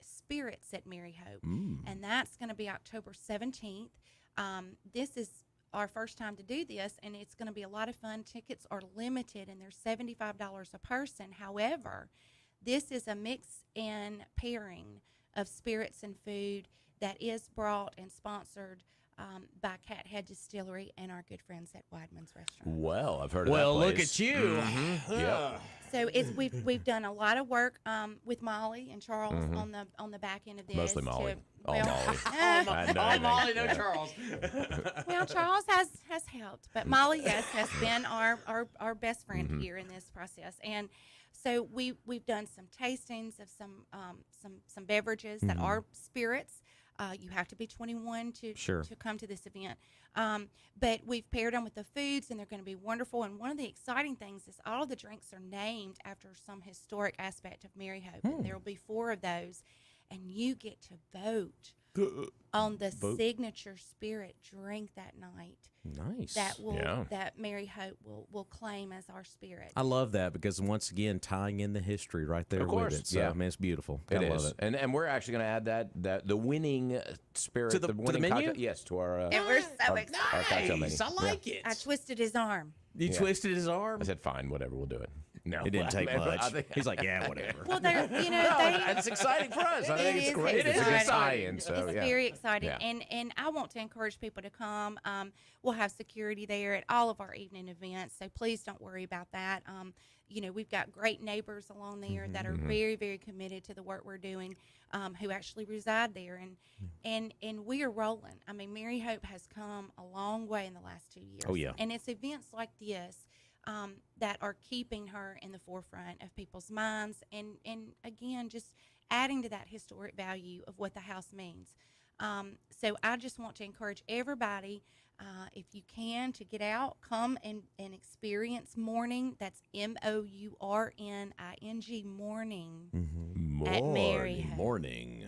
Spirits at Mary Hope, and that's going to be October 17th. This is our first time to do this, and it's going to be a lot of fun. Tickets are limited, and they're $75 a person. However, this is a mix and pairing of spirits and food that is brought and sponsored by Cathead Distillery and our good friends at Weidman's Restaurant. Well, I've heard of Well, that look place. at you. Yep. So we've done a lot of work with Molly and Charles on the back end of this. Mostly Molly. All well, Molly. All Molly, no Charles. Well, Charles has helped, but Molly has been our best friend here in this process. And so we've done some tastings of some beverages that are spirits. You have to be 21 to come to this event. But we've paired them with the foods, and they're going to be wonderful. And one of the exciting things is all of the drinks are named after some historic aspect of Mary Hope. And there will be 4 of those, and you get to vote on the signature spirit drink that night. Nice. That Mary Hope will claim as our spirit. I love that because once again, tying in the history right there Of course, with it. So, yeah. I mean, it's beautiful. It I love is. it. And we're actually going to add that the winning spirit To the winning menu? cocktail, yes, to our And we're so excited. our cocktail menu. I like it. I twisted his arm. You twisted his arm? I said, fine, whatever, we'll do it. No, It didn't take I much. think- He's like, yeah, whatever. Well, they're it's exciting for us. I think it's great. It's a good exciting. tie-in. So It's yeah. very exciting, Yeah. and I want to encourage people to come. We'll have security there at all of our evening events, so please don't worry about that. You know, we've got great neighbors along there that are very, very committed to the work we're doing, who actually reside there, and we are rolling. I mean, Mary Hope has come a long way in the last 2 years. Oh, yeah. And it's events like this that are keeping her in the forefront of people's minds, and again, just adding to that historic value of what the house means. So I just want to encourage everybody, if you can, to get out, come and experience morning. That's MOURNING morning at Mary Hope. Morning.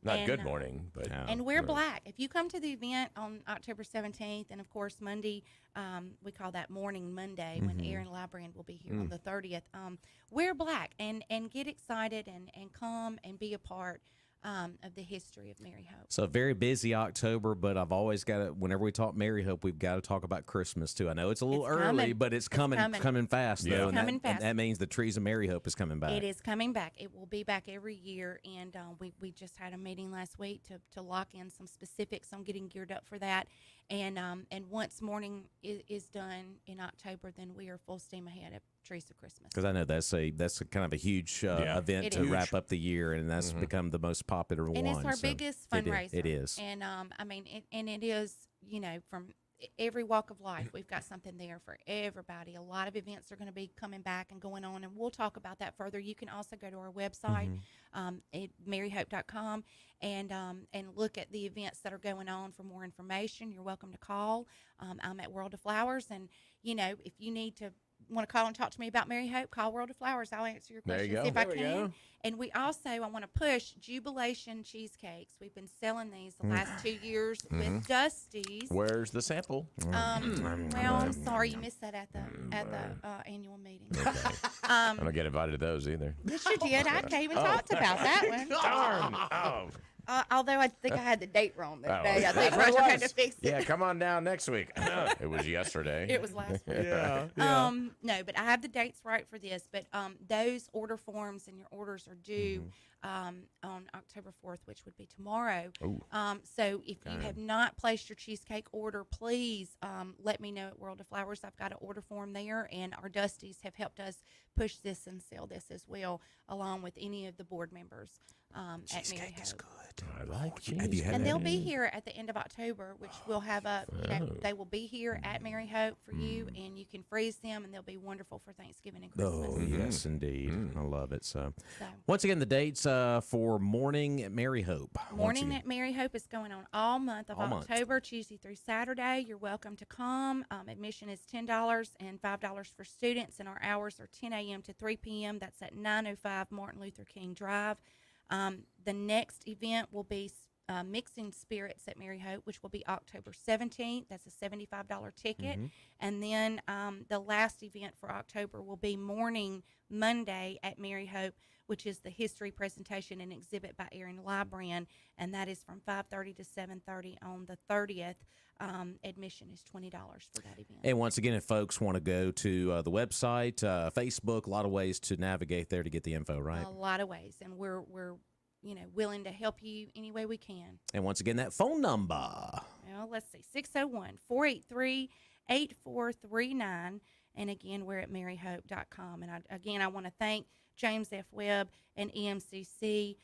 Not And, good morning, but And wear black. If you come to the event on October 17th, and of course Monday, we call that Morning Monday when Aaron Librand will be here on the 30th. Wear black and get excited and come and be a part of the history of Mary Hope. So very busy October, but I've always got to, whenever we talk Mary Hope, we've got to talk about Christmas too. I know it's a little It's early, coming. but it's coming fast Yeah. though. It's And coming that, fast. And that means the Trees of Mary Hope is coming back. It is coming back. It will be back every year, and we just had a meeting last week to lock in some specifics on getting geared up for that. And once morning is done in October, then we are full steam ahead at Trees of Christmas. Because I know that's a kind of a huge event It to is. wrap up the year, and that's become the most popular one. And it's our so biggest fundraiser. It is. And I mean, it is, you know, from every walk of life. We've got something there for everybody. A lot of events are going to be coming back and going on, and we'll talk about that further. You can also go to our website, at maryhope.com, and look at the events that are going on for more information. You're welcome to call. I'm at World of Flowers, and you know, if you want to call and talk to me about Mary Hope, call World of Flowers. I'll answer your There you questions go. if I There we can. go. And we also, I want to push Jubilation cheesecakes. We've been selling these the last 2 years with Dusty's. where's the sample? Well, I'm sorry you missed that at the annual meeting. I don't get invited to those either. Yes, you did. I came and talked about that one. Darn! Oh. Although I think I had the date wrong that Oh. day. I think That's what it Roger had to was. fix it. Yeah, come on down next week. It was yesterday. It was last week. No, but I have the dates right for this. But those order forms and your orders are due on October 4th, which would be tomorrow. So if you have not placed your cheesecake order, please let me know at World of Flowers. I've got an order form there, and our Dusties have helped us push this and sell this as well, along with any of the board members at Mary Hope. I like cheese. Have you had And that? they'll be here at the end of October, which we'll have they will be here at Mary Hope for you, and you can freeze them, and they'll be wonderful for Thanksgiving and Christmas. Oh, yes, indeed. I love it. So, So, once again, the dates for Morning at Mary Hope. Once Morning again. at Mary Hope is going on all month of All month. October, Tuesday through Saturday. You're welcome to come. Admission is $10 and $5 for students, and our hours are 10 a.m. to 3 p.m. That's at 905 Martin Luther King Drive. The next event will be Mixing Spirits at Mary Hope, which will be October 17th. That's a $75 ticket. And then the last event for October will be Morning Monday at Mary Hope, which is the history presentation and exhibit by Aaron Librand, and that is from 5:30 to 7:30 on the 30th. Admission is $20 for that event. And once again, if folks want to go to the website, Facebook, a lot of ways to navigate there to get the info, right? A lot of ways, and we're willing to help you any way we can. And once again, that phone number. Well, let's see, 601-483-8439. And again, we're at maryhope.com. And I want to thank James F. Webb and EMCC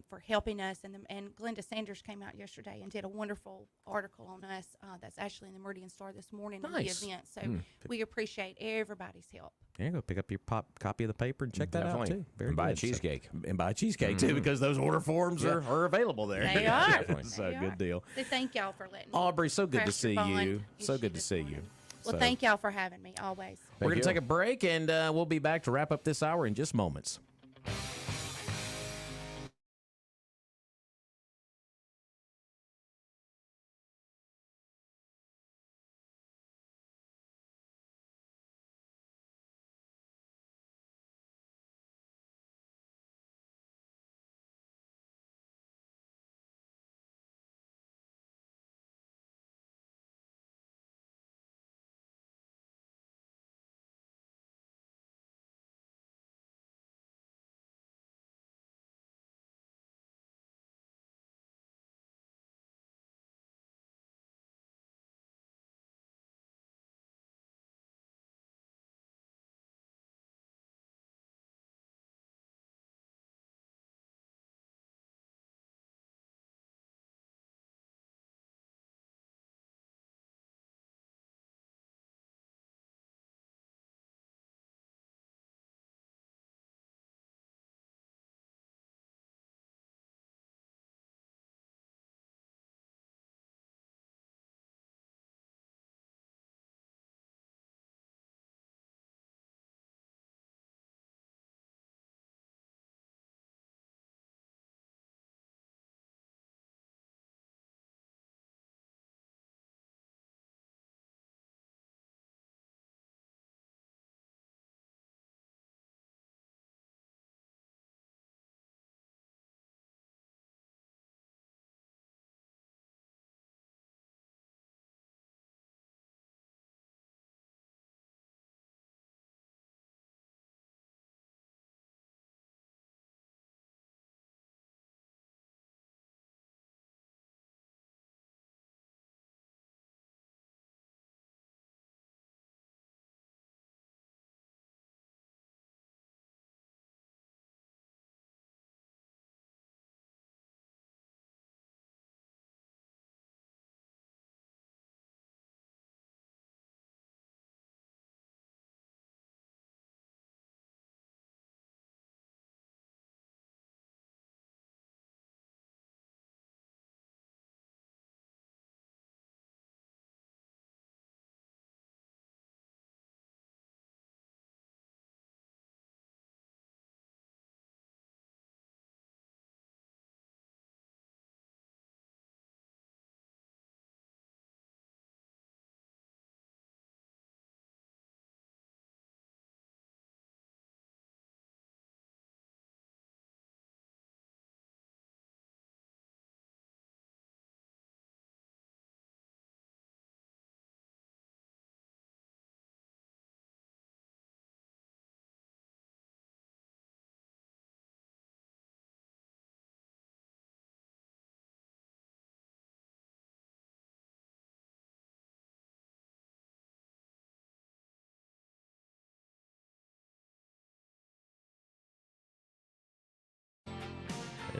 for helping us. And Glenda Sanders came out yesterday and did a wonderful article on us. That's actually in the Meridian Star this morning on the event. So we appreciate everybody's help. Yeah, go pick up your copy of the paper and check that out, too. And buy a cheesecake. And buy a cheesecake, too, because those order forms are available there. They are. So good deal. So thank y'all for letting me. Aubrey, so good to see you. So issue good to this see you. morning. Well, So- thank y'all for having me, always. We're going to take a break, and we'll be back to wrap up this hour in just moments.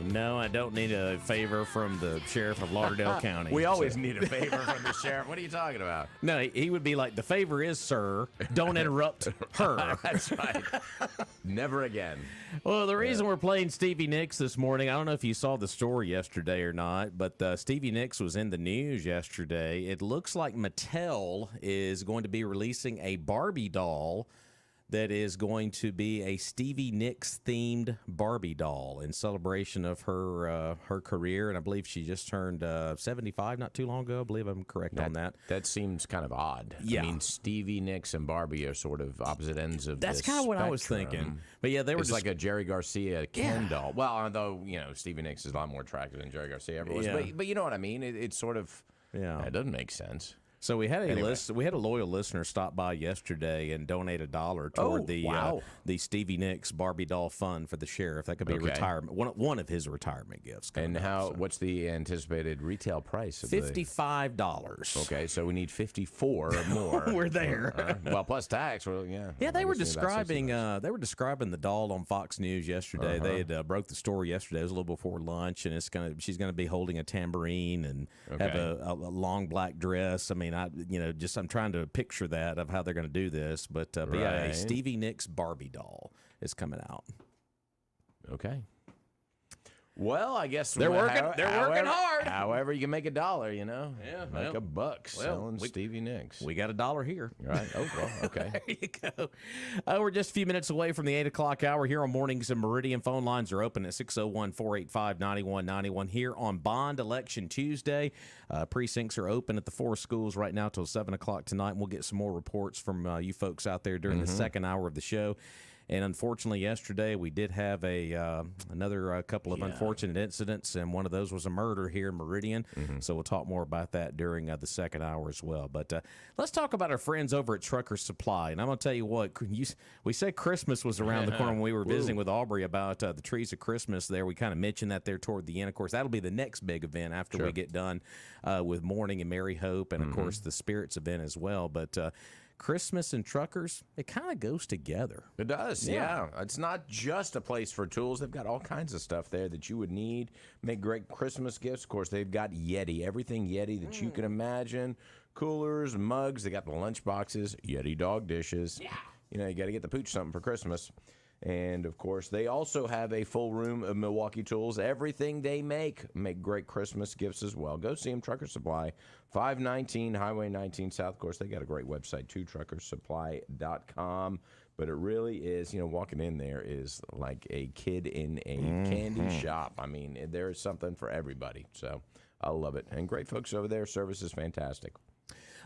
No, I don't need a favor from the sheriff of Lauderdale County. We always need a favor from the sheriff. What are you talking about? No, he would be like, the favor is, sir, don't interrupt her. That's right. Never again. Well, the reason we're playing Stevie Nicks this morning, I don't know if you saw the story yesterday or not, but Stevie Nicks was in the news yesterday. It looks like Mattel is going to be releasing a Barbie doll that is going to be a Stevie Nicks themed Barbie doll in celebration of her her career, and I believe she just turned 75 not too long ago. I believe I'm correct on that. That seems kind of odd. Yeah. I mean, Stevie Nicks and Barbie are sort of opposite ends of That's kind kind of what I was thinking. But yeah, they were It's just like a Jerry Garcia Ken doll. Well, although Stevie Nicks is a lot more attractive than Jerry Garcia ever was. Yeah. But you know what I mean? It's sort of it doesn't make sense. So we had we had a loyal listener stop by yesterday and donate $1 toward the Stevie Nicks Barbie doll fund for the sheriff. That could be a retirement one of his retirement gifts. And what's the anticipated retail price of $55. Okay, so we need 54 or more. We're there. Well, plus tax. Well, yeah. Yeah, they were describing the doll on Fox News yesterday. They had broke the story yesterday. It was a little before lunch, and she's gonna be holding a tambourine and have a long black dress. I mean, I'm trying to picture that of how they're going to do this, but yeah, a Stevie Nicks Barbie doll is coming out. Okay. Well, I guess they're working hard. However, you can make $1, Yeah, make $1 selling Stevie Nicks. We got $1 here. Right. Oh, well, okay. There you go. We're just a few minutes away from the 8 o'clock hour here on Mornings in Meridian. Phone lines are open at 601-485-9191 here on Bond Election Tuesday. Precincts are open at the 4 schools right now till 7 o'clock tonight, and we'll get some more reports from you folks out there during the second hour of the show. And unfortunately, yesterday we did have another couple of unfortunate incidents, and one of those was a murder here in Meridian. So we'll talk more about that during the second hour as well. But let's talk about our friends over at Trucker Supply. And I'm going to tell you what, we said Christmas was around the corner when we were visiting with Aubrey about the trees of Christmas there. We kind of mentioned that there toward the end. Of course, that'll be the next big event after we get done with Morning and Merry Hope, and, of course, the Spirits event as well. But Christmas and truckers, it kind of goes together. It does, yeah. It's not just a place for tools. They've got all kinds of stuff there that you would need. Make great Christmas gifts. Of course, they've got Yeti, everything Yeti that you can imagine. Coolers, mugs. They got the lunch boxes, Yeti dog dishes. Yeah. You got to get the pooch something for Christmas. And, of course, they also have a full room of Milwaukee tools. Everything they make great Christmas gifts as well. Go see them, Trucker Supply, 519 Highway 19 South. Of course, they got a great website, too, truckersupply.com. But it really is, walking in there is like a kid in a candy shop. I mean, there is something for everybody. So I love it. And great folks over there. Service is fantastic.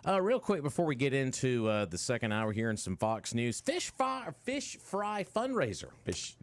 Real quick before we get into the second hour here and some Fox News, fish fry fundraiser. Fish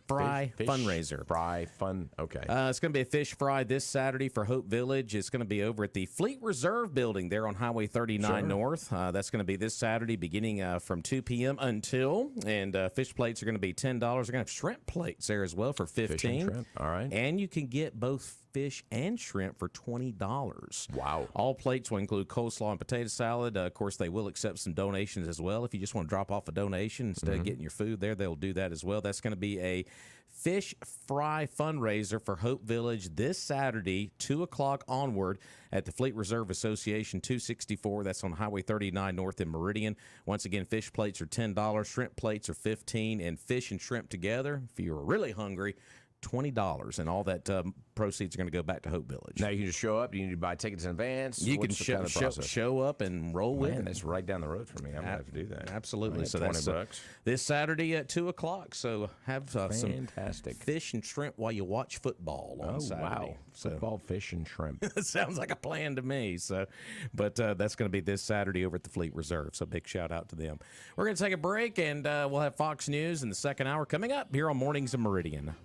Fry fundraiser. Fry fun. Okay. It's going to be a fish fry this Saturday for Hope Village. It's going to be over at the Fleet Reserve building there on Highway 39 North. That's going to be this Saturday beginning from 2 p.m. until. And fish plates are going to be $10. They're going to have shrimp plates there as well for $15. Fish and shrimp. All right. And you can get both fish and shrimp for $20. Wow. All plates will include coleslaw and potato salad. Of course, they will accept some donations as well. If you just want to drop off a donation instead of getting your food there, they'll do that as well. That's going to be a fish fry fundraiser for Hope Village this Saturday, 2 o'clock onward at the Fleet Reserve Association 264. That's on Highway 39 North in Meridian. Once again, fish plates are $10, shrimp plates are $15, and fish and shrimp together, if you're really hungry, $20, and all that proceeds are going to go back to Hope Village. Now you can just show up. You need to buy tickets in advance. You can show up and roll with it. That's right down the road for me. I'm gonna have to do that. Absolutely. So $20. That's this Saturday at 2 o'clock. So have some fantastic fish and shrimp while you watch football on Saturday. Wow. So, football, fish, and shrimp. Sounds like a plan to me. So, but that's going to be this Saturday over at the Fleet Reserve. So big shout out to them. We're going to take a break, and we'll have Fox News in the second hour coming up here on Mornings in Meridian.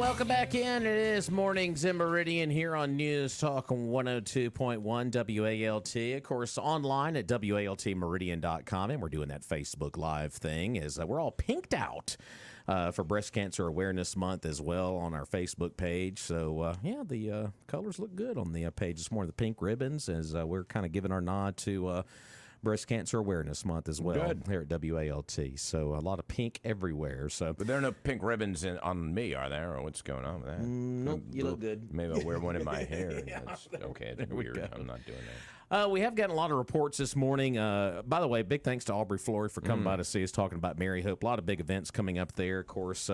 welcome back in. It is Mornings in Meridian here on News Talk 102.1 WALT. Of course, online at WALTmeridian.com. And we're doing that Facebook Live thing as we're all pinked out for Breast Cancer Awareness Month as well on our Facebook page. So, the colors look good on the page this morning. The pink ribbons as we're kind of giving our nod to Breast Cancer Awareness Month as well here at WALT. So a lot of pink everywhere. So, but there are no pink ribbons on me, are there? Or what's going on with that? Nope, you look good. Maybe I'll wear one in my hair. That's, okay, it's weird. I'm not doing that. We have gotten a lot of reports this morning. By the way, big thanks to Aubrey Flory for coming by to see us talking about Mary Hope. A lot of big events coming up there. Of course,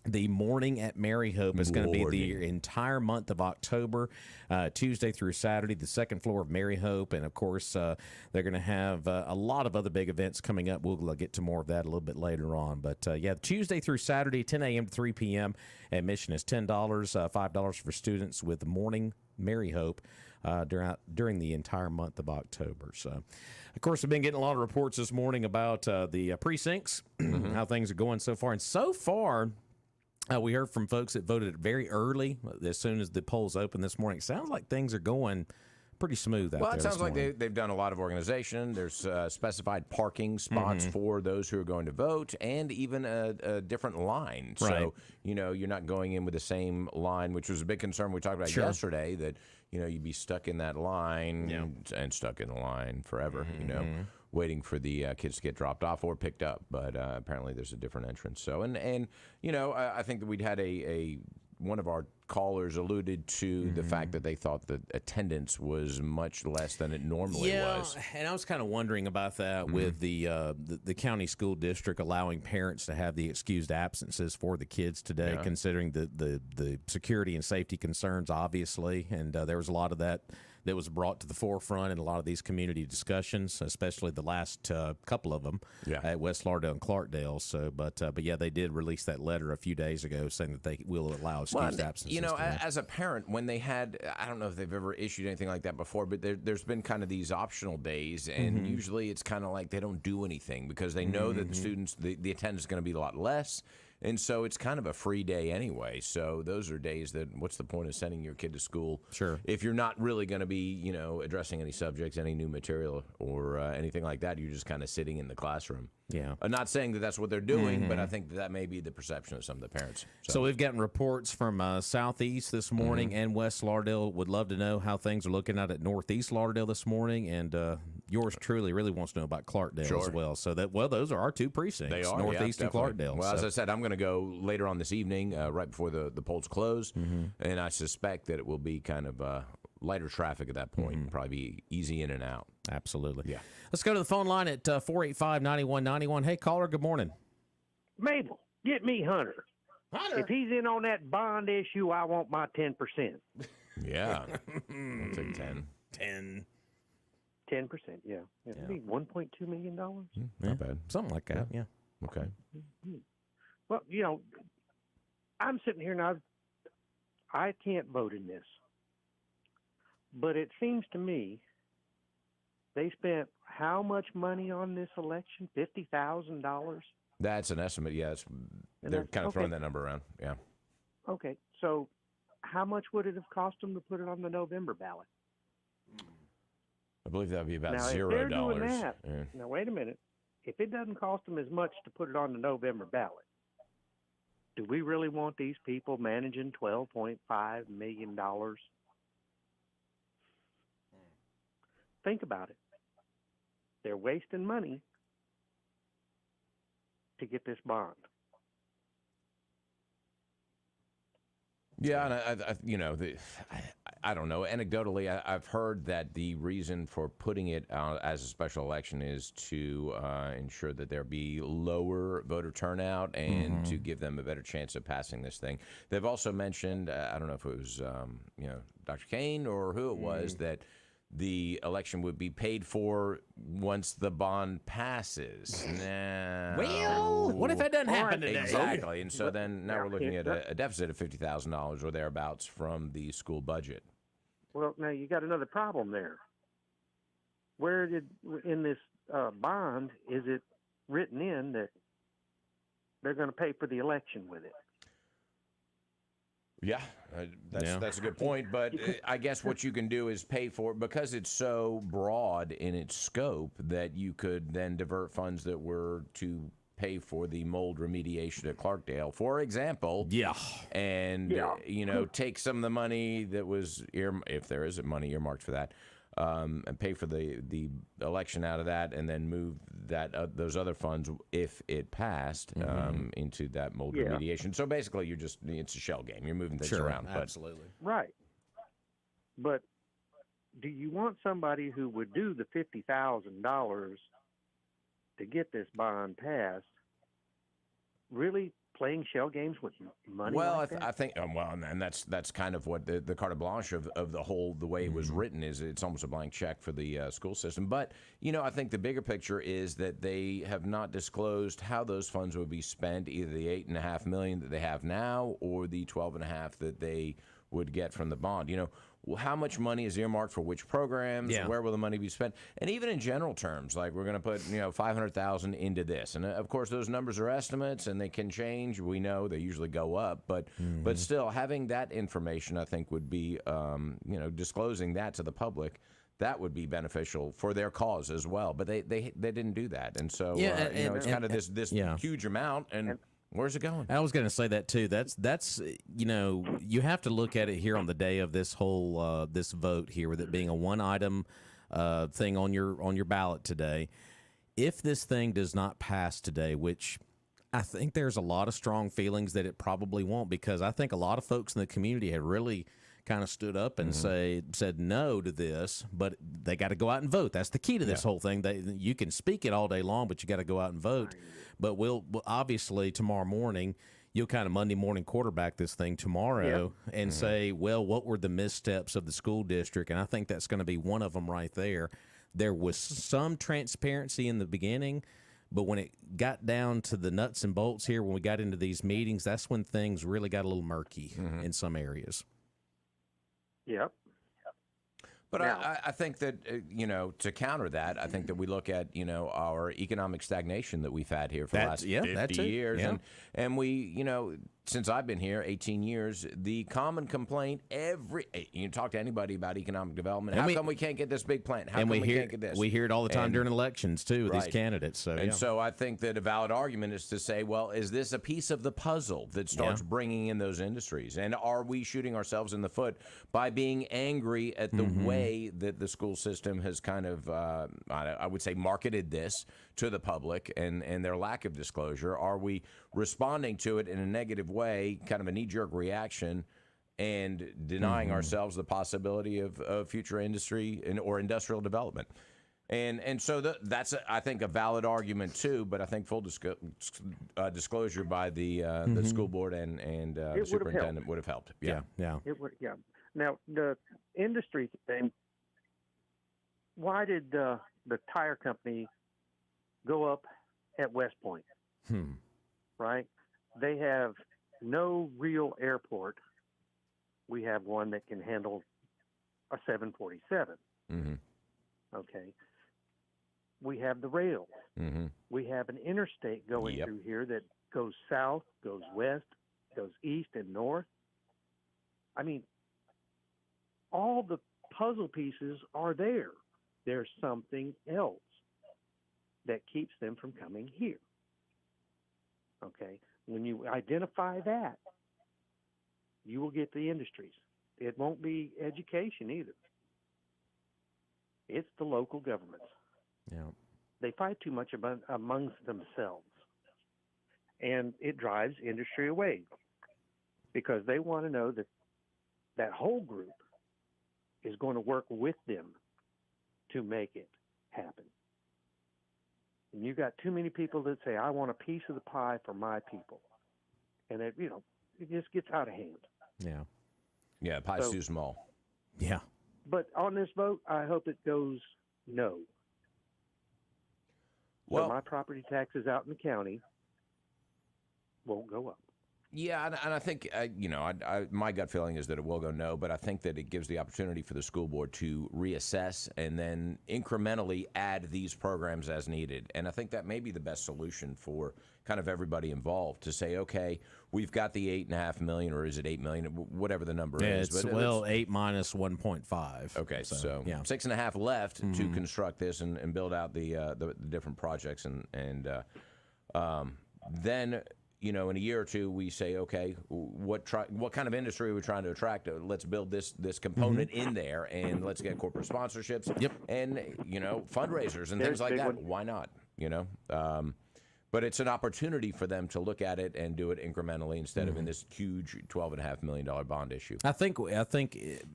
the morning at Mary Hope is going to be the entire month of October, Tuesday through Saturday, the second floor of Mary Hope. And, of course, they're going to have a lot of other big events coming up. We'll get to more of that a little bit later on. But, Tuesday through Saturday, 10 a.m. to 3 p.m. Admission is $10, $5 for students with the morning Mary Hope during the entire month of October. So, of course, we've been getting a lot of reports this morning about the precincts, how things are going so far. And so far, we heard from folks that voted very early, as soon as the polls opened this morning. It sounds like things are going pretty smooth out there. Well, it sounds like they've done a lot of organization. There's specified parking spots for those who are going to vote, and even a different line. Right. So, you're not going in with the same line, which was a big concern we talked about yesterday, that, you'd be stuck in that line and stuck in the line forever, waiting for the kids to get dropped off or picked up. But apparently there's a different entrance. So, and I think that we'd had one of our callers alluded to the fact that they thought that attendance was much less than it normally was. And I was kind of wondering about that with the county school district allowing parents to have the excused absences for the kids today, considering the security and safety concerns, obviously. And there was a lot of that was brought to the forefront in a lot of these community discussions, especially the last couple of them at West Lauderdale and Clarkdale. So, but they did release that letter a few days ago saying that they will allow excused absences. As a parent, when they had, I don't know if they've ever issued anything like that before, but there's been kind of these optional days, and usually it's kind of like they don't do anything because they know that the students, the attendance is going to be a lot less. And so it's kind of a free day anyway. So those are days that, what's the point of sending your kid to school? Sure. If you're not really going to be, addressing any subjects, any new material, or anything like that, you're just kind of sitting in the classroom. Yeah. I'm not saying that that's what they're doing, but I think that may be the perception of some of the parents. So we've gotten reports from Southeast this morning and West Lauderdale. Would love to know how things are looking out at Northeast Lauderdale this morning. And yours truly really wants to know about Clarkdale as well. So those are our two precincts. They are, Northeast and Clarkdale. Well, as I said, I'm going to go later on this evening, right before the polls close, and I suspect that it will be kind of lighter traffic at that point. Probably be easy in and out. Absolutely. Yeah. Let's go to the phone line at 485-9191. Hey, caller, good morning. Mabel, get me Hunter. If he's in on that bond issue, I want my 10%. Yeah. I'll take 10. 10. 10%, yeah. It'd be $1.2 million. Not bad. Something like that, yeah. Okay. Well, I'm sitting here now. I can't vote in this. But it seems to me they spent how much money on this election? $50,000? That's an estimate, yes. They're kind of throwing that number around, yeah. Okay, so how much would it have cost them to put it on the November ballot? I believe that would be about now, $0. If they're doing that, yeah. Now, wait a minute. If it doesn't cost them as much to put it on the November ballot, do we really want these people managing $12.5 million? Think about it. They're wasting money to get this bond. Yeah, and I don't know. Anecdotally, I've heard that the reason for putting it as a special election is to ensure that there be lower voter turnout and to give them a better chance of passing this thing. They've also mentioned, I don't know if it was Dr. Kane or who it was, that the election would be paid for once the bond passes. Now, well, what if that doesn't happen today? Exactly. And so then now we're looking at a deficit of $50,000 or thereabouts from the school budget. Well, now you got another problem there. Where in this bond is it written in that they're going to pay for the election with it? Yeah, that's a good point. But I guess what you can do is pay for it because it's so broad in its scope that you could then divert funds that were to pay for the mold remediation at Clarkdale, for example. Yeah. And, take some of the money that was, if there is money earmarked for that, and pay for the election out of that, and then move those other funds, if it passed, into that mold remediation. So basically, it's a shell game. You're moving things around. Absolutely. Right. But do you want somebody who would do the $50,000 to get this bond passed really playing shell games with money? Well, like that? I think, and that's kind of what the carte blanche of the way it was written is. It's almost a blank check for the school system. But I think the bigger picture is that they have not disclosed how those funds would be spent, either the $8.5 million that they have now or the $12.5 that they would get from the bond. How much money is earmarked for which programs? Yeah. Where will the money be spent? And even in general terms, like we're going to put $500,000 into this, and of course those numbers are estimates and they can change. We know they usually go up, but still having that information, I think, would be disclosing that to the public. That would be beneficial for their cause as well. But they didn't do that, and so it's kind of this huge amount and where's it going? I was going to say that too. That's you have to look at it here on the day of this whole this vote here, with it being a one item thing on your ballot today. If this thing does not pass today, which I think there's a lot of strong feelings that it probably won't, because I think a lot of folks in the community have really kind of stood up and said no to this, but they got to go out and vote. That's the key to this whole thing. You can speak it all day long, but you got to go out and vote. But we'll obviously tomorrow morning, you'll kind of Monday morning quarterback this thing tomorrow and say, well, what were the missteps of the school district? And I think that's going to be one of them right there. There was some transparency in the beginning, but when it got down to the nuts and bolts here, when we got into these meetings, that's when things really got a little murky in some areas. Yep. But I think that, to counter that, I think that we look at, our economic stagnation that we've had here for the last 50 years. Yeah. And we, since I've been here, 18 years, the common complaint you talk to anybody about economic development, how come we can't get this big plant? How come we can't get this? We hear it all the time during elections, too, with these candidates. So I think that a valid argument is to say, well, is this a piece of the puzzle that starts bringing in those industries? And are we shooting ourselves in the foot by being angry at the way that the school system has kind of, I would say, marketed this to the public and their lack of disclosure? Are we responding to it in a negative way, kind of a knee-jerk reaction, and denying ourselves the possibility of future industry or industrial development? And so that's, I think, a valid argument, too, but I think full disclosure by the school board and the superintendent would have helped. Yeah. It would, yeah. Now, the industry thing, why did the tire company go up at West Point? Right? They have no real airport. We have one that can handle a 747. Okay. We have the rails. We have an interstate going through here that goes south, goes west, goes east and north. I mean, all the puzzle pieces are there. There's something else that keeps them from coming here. Okay? When you identify that, you will get the industries. It won't be education either. It's the local governments. Yeah. They fight too much amongst themselves. And it drives industry away because they want to know that that whole group is going to work with them to make it happen. And you got too many people that say, I want a piece of the pie for my people. And it just gets out of hand. Yeah. Yeah, pie's too small. Yeah. But on this vote, I hope it goes no. Well, so my property taxes out in the county won't go up. Yeah, and I think, my gut feeling is that it will go no, but I think that it gives the opportunity for the school board to reassess and then incrementally add these programs as needed. And I think that may be the best solution for kind of everybody involved to say, okay, we've got the $8.5 million, or is it $8 million, whatever the number is. It's, well, 8 minus 1.5. Okay, so yeah. 6.5 left to construct this and build out the different projects, and then, in a year or two, we say, okay, what kind of industry are we trying to attract? Let's build this component in there, and let's get corporate sponsorships, and fundraisers and things like that. Why not? But it's an opportunity for them to look at it and do it incrementally instead of in this huge $12.5 million bond issue. I think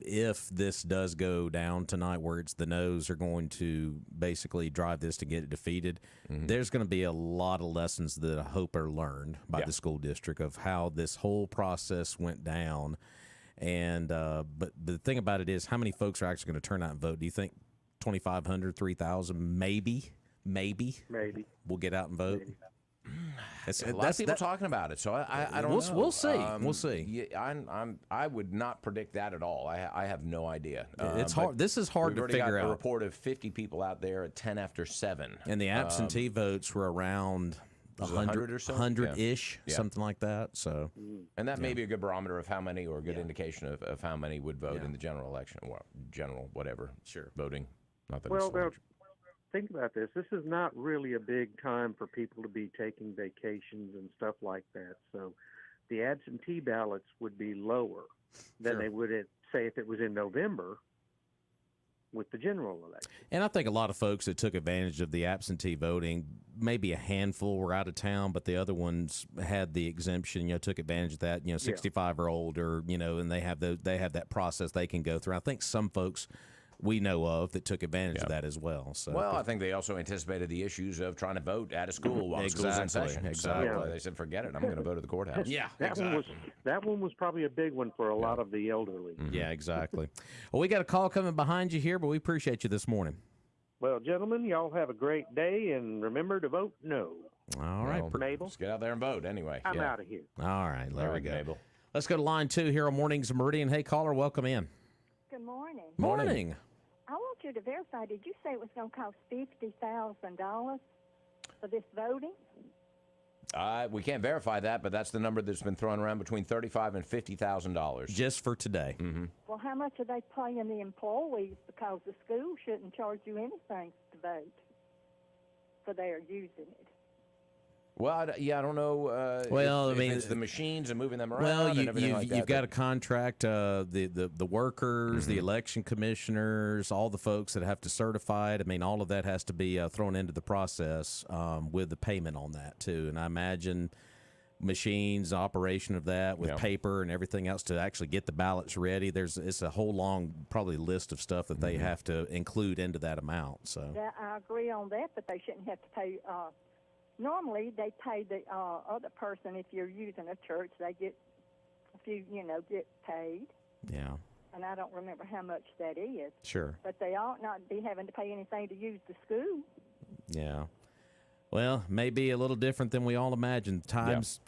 if this does go down tonight, where it's the no's are going to basically drive this to get it defeated, there's going to be a lot of lessons that I hope are learned by the school district of how this whole process went down. And but the thing about it is, how many folks are actually going to turn out and vote? Do you think 2,500, 3,000, maybe we'll get out and vote? Maybe. A lot of people talking about it, so I don't know. We'll see. We'll see. Yeah, I would not predict that at all. I have no idea. It's hard. This is hard to figure out. We've already got a report of 50 people out there at 10 after 7. And the absentee votes were around 100 or so? 100-ish, something like that. So, and that may be a good barometer of how many, or a good indication of how many would vote in the general election. Well, general, whatever. Sure. Voting. Not that well, think about this. This is not really a big time for people to be taking vacations and stuff like that. So the absentee ballots would be lower than they would, say, if it was in November with the general election. And I think a lot of folks that took advantage of the absentee voting, maybe a handful were out of town, but the other ones had the exemption, took advantage of that, 65 or older, and they have that process they can go through. I think some folks we know of that took advantage of that as well. So, I think they also anticipated the issues of trying to vote at a school while school's in session. Exactly. So they said, forget it, I'm going to vote at the courthouse. That one was probably a big one for a lot of the elderly. Yeah, exactly. Well, we got a call coming behind you here, but we appreciate you this morning. Well, gentlemen, y'all have a great day, and remember to vote no. All right. Mabel? Let's get out there and vote anyway. I'm out of here. All right, there we go. Mabel. Let's go to line 2 here on Mornings Meridian. Hey, caller, welcome in. Good morning. Morning. I want you to verify, did you say it was going to cost $50,000 for this voting? We can't verify that, but that's the number that's been thrown around, between $35,000 and $50,000. Just for today. Well, how much are they paying the employees? Because the school shouldn't charge you anything to vote for their using it. Well, I don't know. Well, if I mean, it's the machines and moving them around. Well, and everything like that. You've got to contract the workers, the election commissioners, all the folks that have to certify it. I mean, all of that has to be thrown into the process with the payment on that too. And I imagine machines, operation of that with paper and everything else to actually get the ballots ready. It's a whole long probably list of stuff that they have to include into that amount. So yeah, I agree on that, but they shouldn't have to pay. Normally, they pay the other person. If you're using a church, they get a few, get paid. Yeah. And I don't remember how much that is. Sure. But they ought not be having to pay anything to use the school. Yeah. Well, maybe a little different than we all imagined. Times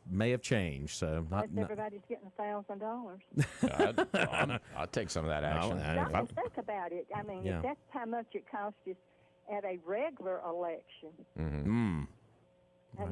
may have changed. So everybody's getting $1,000. I'll take some of that action. Think about it. I mean, if that's how much it costs you at a regular election. And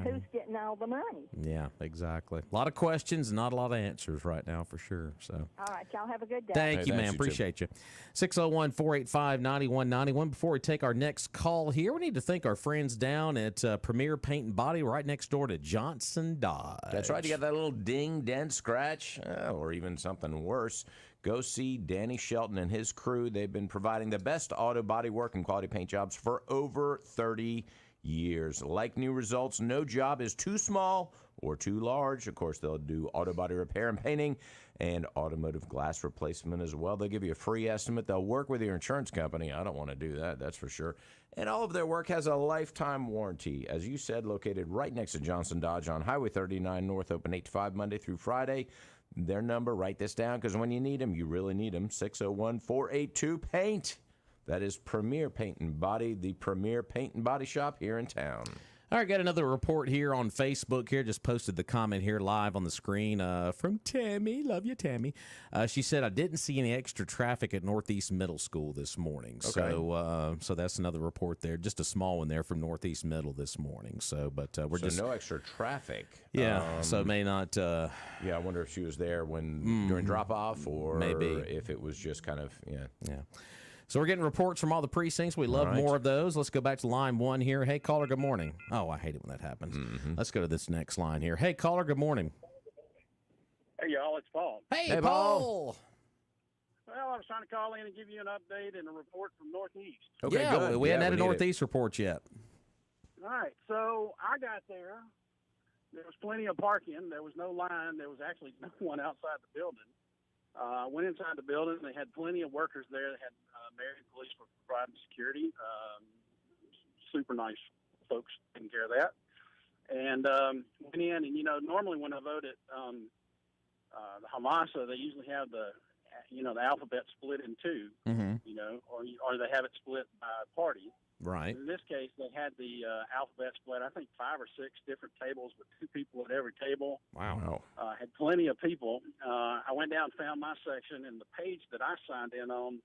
who's getting all the money? Yeah, exactly. A lot of questions, not a lot of answers right now for sure. So, all right, y'all have a good day. Thank you, man. Appreciate you. 601-485-9191. Before we take our next call here, we need to thank our friends down at Premier Paint and Body, right next door to Johnson Dodge. That's right. You got that little ding, dent, scratch, or even something worse. Go see Danny Shelton and his crew. They've been providing the best auto body work and quality paint jobs for over 30 years. Like new results, no job is too small or too large. Of course, they'll do auto body repair and painting and automotive glass replacement as well. They'll give you a free estimate. They'll work with your insurance company. I don't want to do that, that's for sure. And all of their work has a lifetime warranty. As you said, located right next to Johnson Dodge on Highway 39 North, open 8 to 5 Monday through Friday. Their number, write this down, because when you need them, you really need them, 601-482-PAINT. That is Premier Paint and Body, the premier paint and body shop here in town. All right, got another report here on Facebook here. Just posted the comment here live on the screen from Tammy. Love you, Tammy. She said, I didn't see any extra traffic at Northeast Middle School this morning. Okay. So that's another report there. Just a small one there from Northeast Middle this morning. So, but we're So just... no extra traffic. Yeah, so it may not... yeah, I wonder if she was there during drop-off or maybe if it was just kind of, Yeah. So we're getting reports from all the precincts. We love more of those. Let's go back to line 1 here. Hey, caller, good morning. Oh, I hate it when that happens. Let's go to this next line here. Hey, caller, good morning. Hey, y'all, it's Paul. Hey, Paul. Well, I was trying to call in and give you an update and a report from Northeast. Okay, yeah, good. we hadn't had a need it. Northeast report yet. All right, so I got there. There was plenty of parking. There was no line. There was actually no one outside the building. Went inside the building. They had plenty of workers there. They had Meridian police for providing security. Super nice folks taking care of that. And went in, and normally when I vote at the Hamasa, they usually have the alphabet split in two. Or they have it split by party. Right. In this case, they had the alphabet split, I think 5 or 6 different tables with 2 people at every table. Wow. Had plenty of people. I went down and found my section, and the page that I signed in on,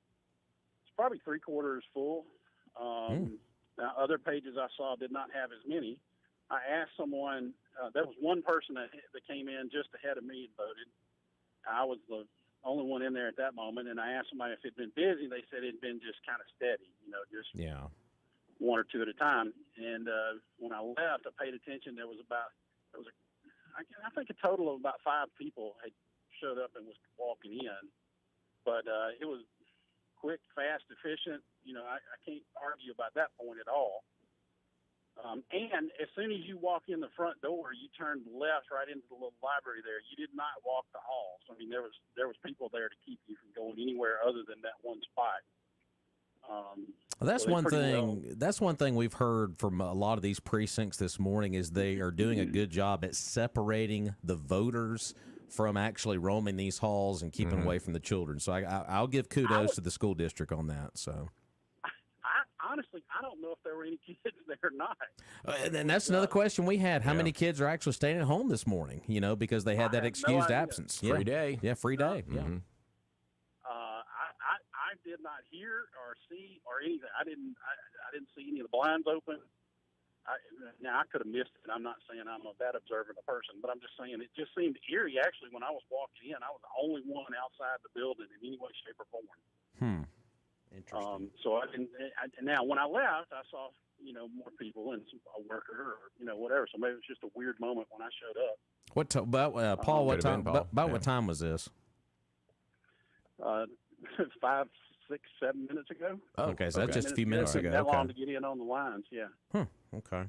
it's probably 3/4 full. Now, other pages I saw did not have as many. I asked someone, there was one person that came in just ahead of me and voted. I was the only one in there at that moment, and I asked somebody if it had been busy. They said it had been just kind of steady, just one or two at a time. And when I left, I paid attention. I think a total of about 5 people had showed up and was walking in. But it was quick, fast, efficient. I can't argue about that point at all. And as soon as you walk in the front door, you turn left right into the little library there. You did not walk the halls. I mean, there was people there to keep you from going anywhere other than that one spot. That's one thing. That's one thing we've heard from a lot of these precincts this morning is they are doing a good job at separating the voters from actually roaming these halls and keeping away from the children. So I'll give kudos to the school district on that. So. Honestly, I don't know if there were any kids there or not. And that's another question we had. How many kids are actually staying at home this morning? Because they had that excused absence. Free day. Yeah, free day. I did not hear or see or anything. I didn't see any of the blinds open. Now I could have missed it. I'm not saying I'm that observant a person, but I'm just saying it just seemed eerie. Actually, when I was walking in, I was the only one outside the building in any way, shape, or form. Interesting. So I didn't. Now, when I left, I saw more people and a worker or whatever. So maybe it was just a weird moment when I showed up. Paul? What time? What time was this? 5, 6, 7 minutes ago. Oh, okay, so that's just a few minutes ago. That long to get in on the lines, yeah. Okay.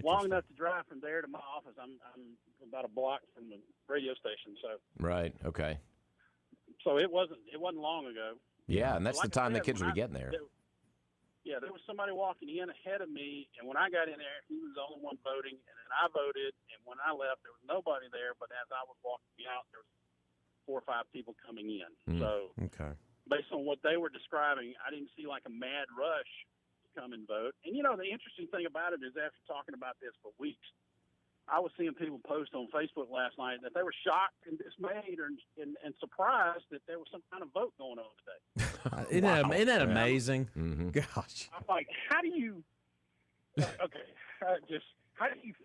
Long enough to drive from there to my office. I'm about a block from the radio station, so. Right. Okay. So it wasn't long ago. Yeah, and that's the time the kids will be getting there. There was somebody walking in ahead of me, and when I got in there, he was the only one voting, and then I voted, and when I left, there was nobody there, but as I was walking out, there was 4 or 5 people coming in. So based on what they were describing, I didn't see like a mad rush to come and vote. And, the interesting thing about it is after talking about this for weeks, I was seeing people post on Facebook last night that they were shocked and dismayed and surprised that there was some kind of vote going on today. Isn't that amazing? Gosh. I'm like, how do you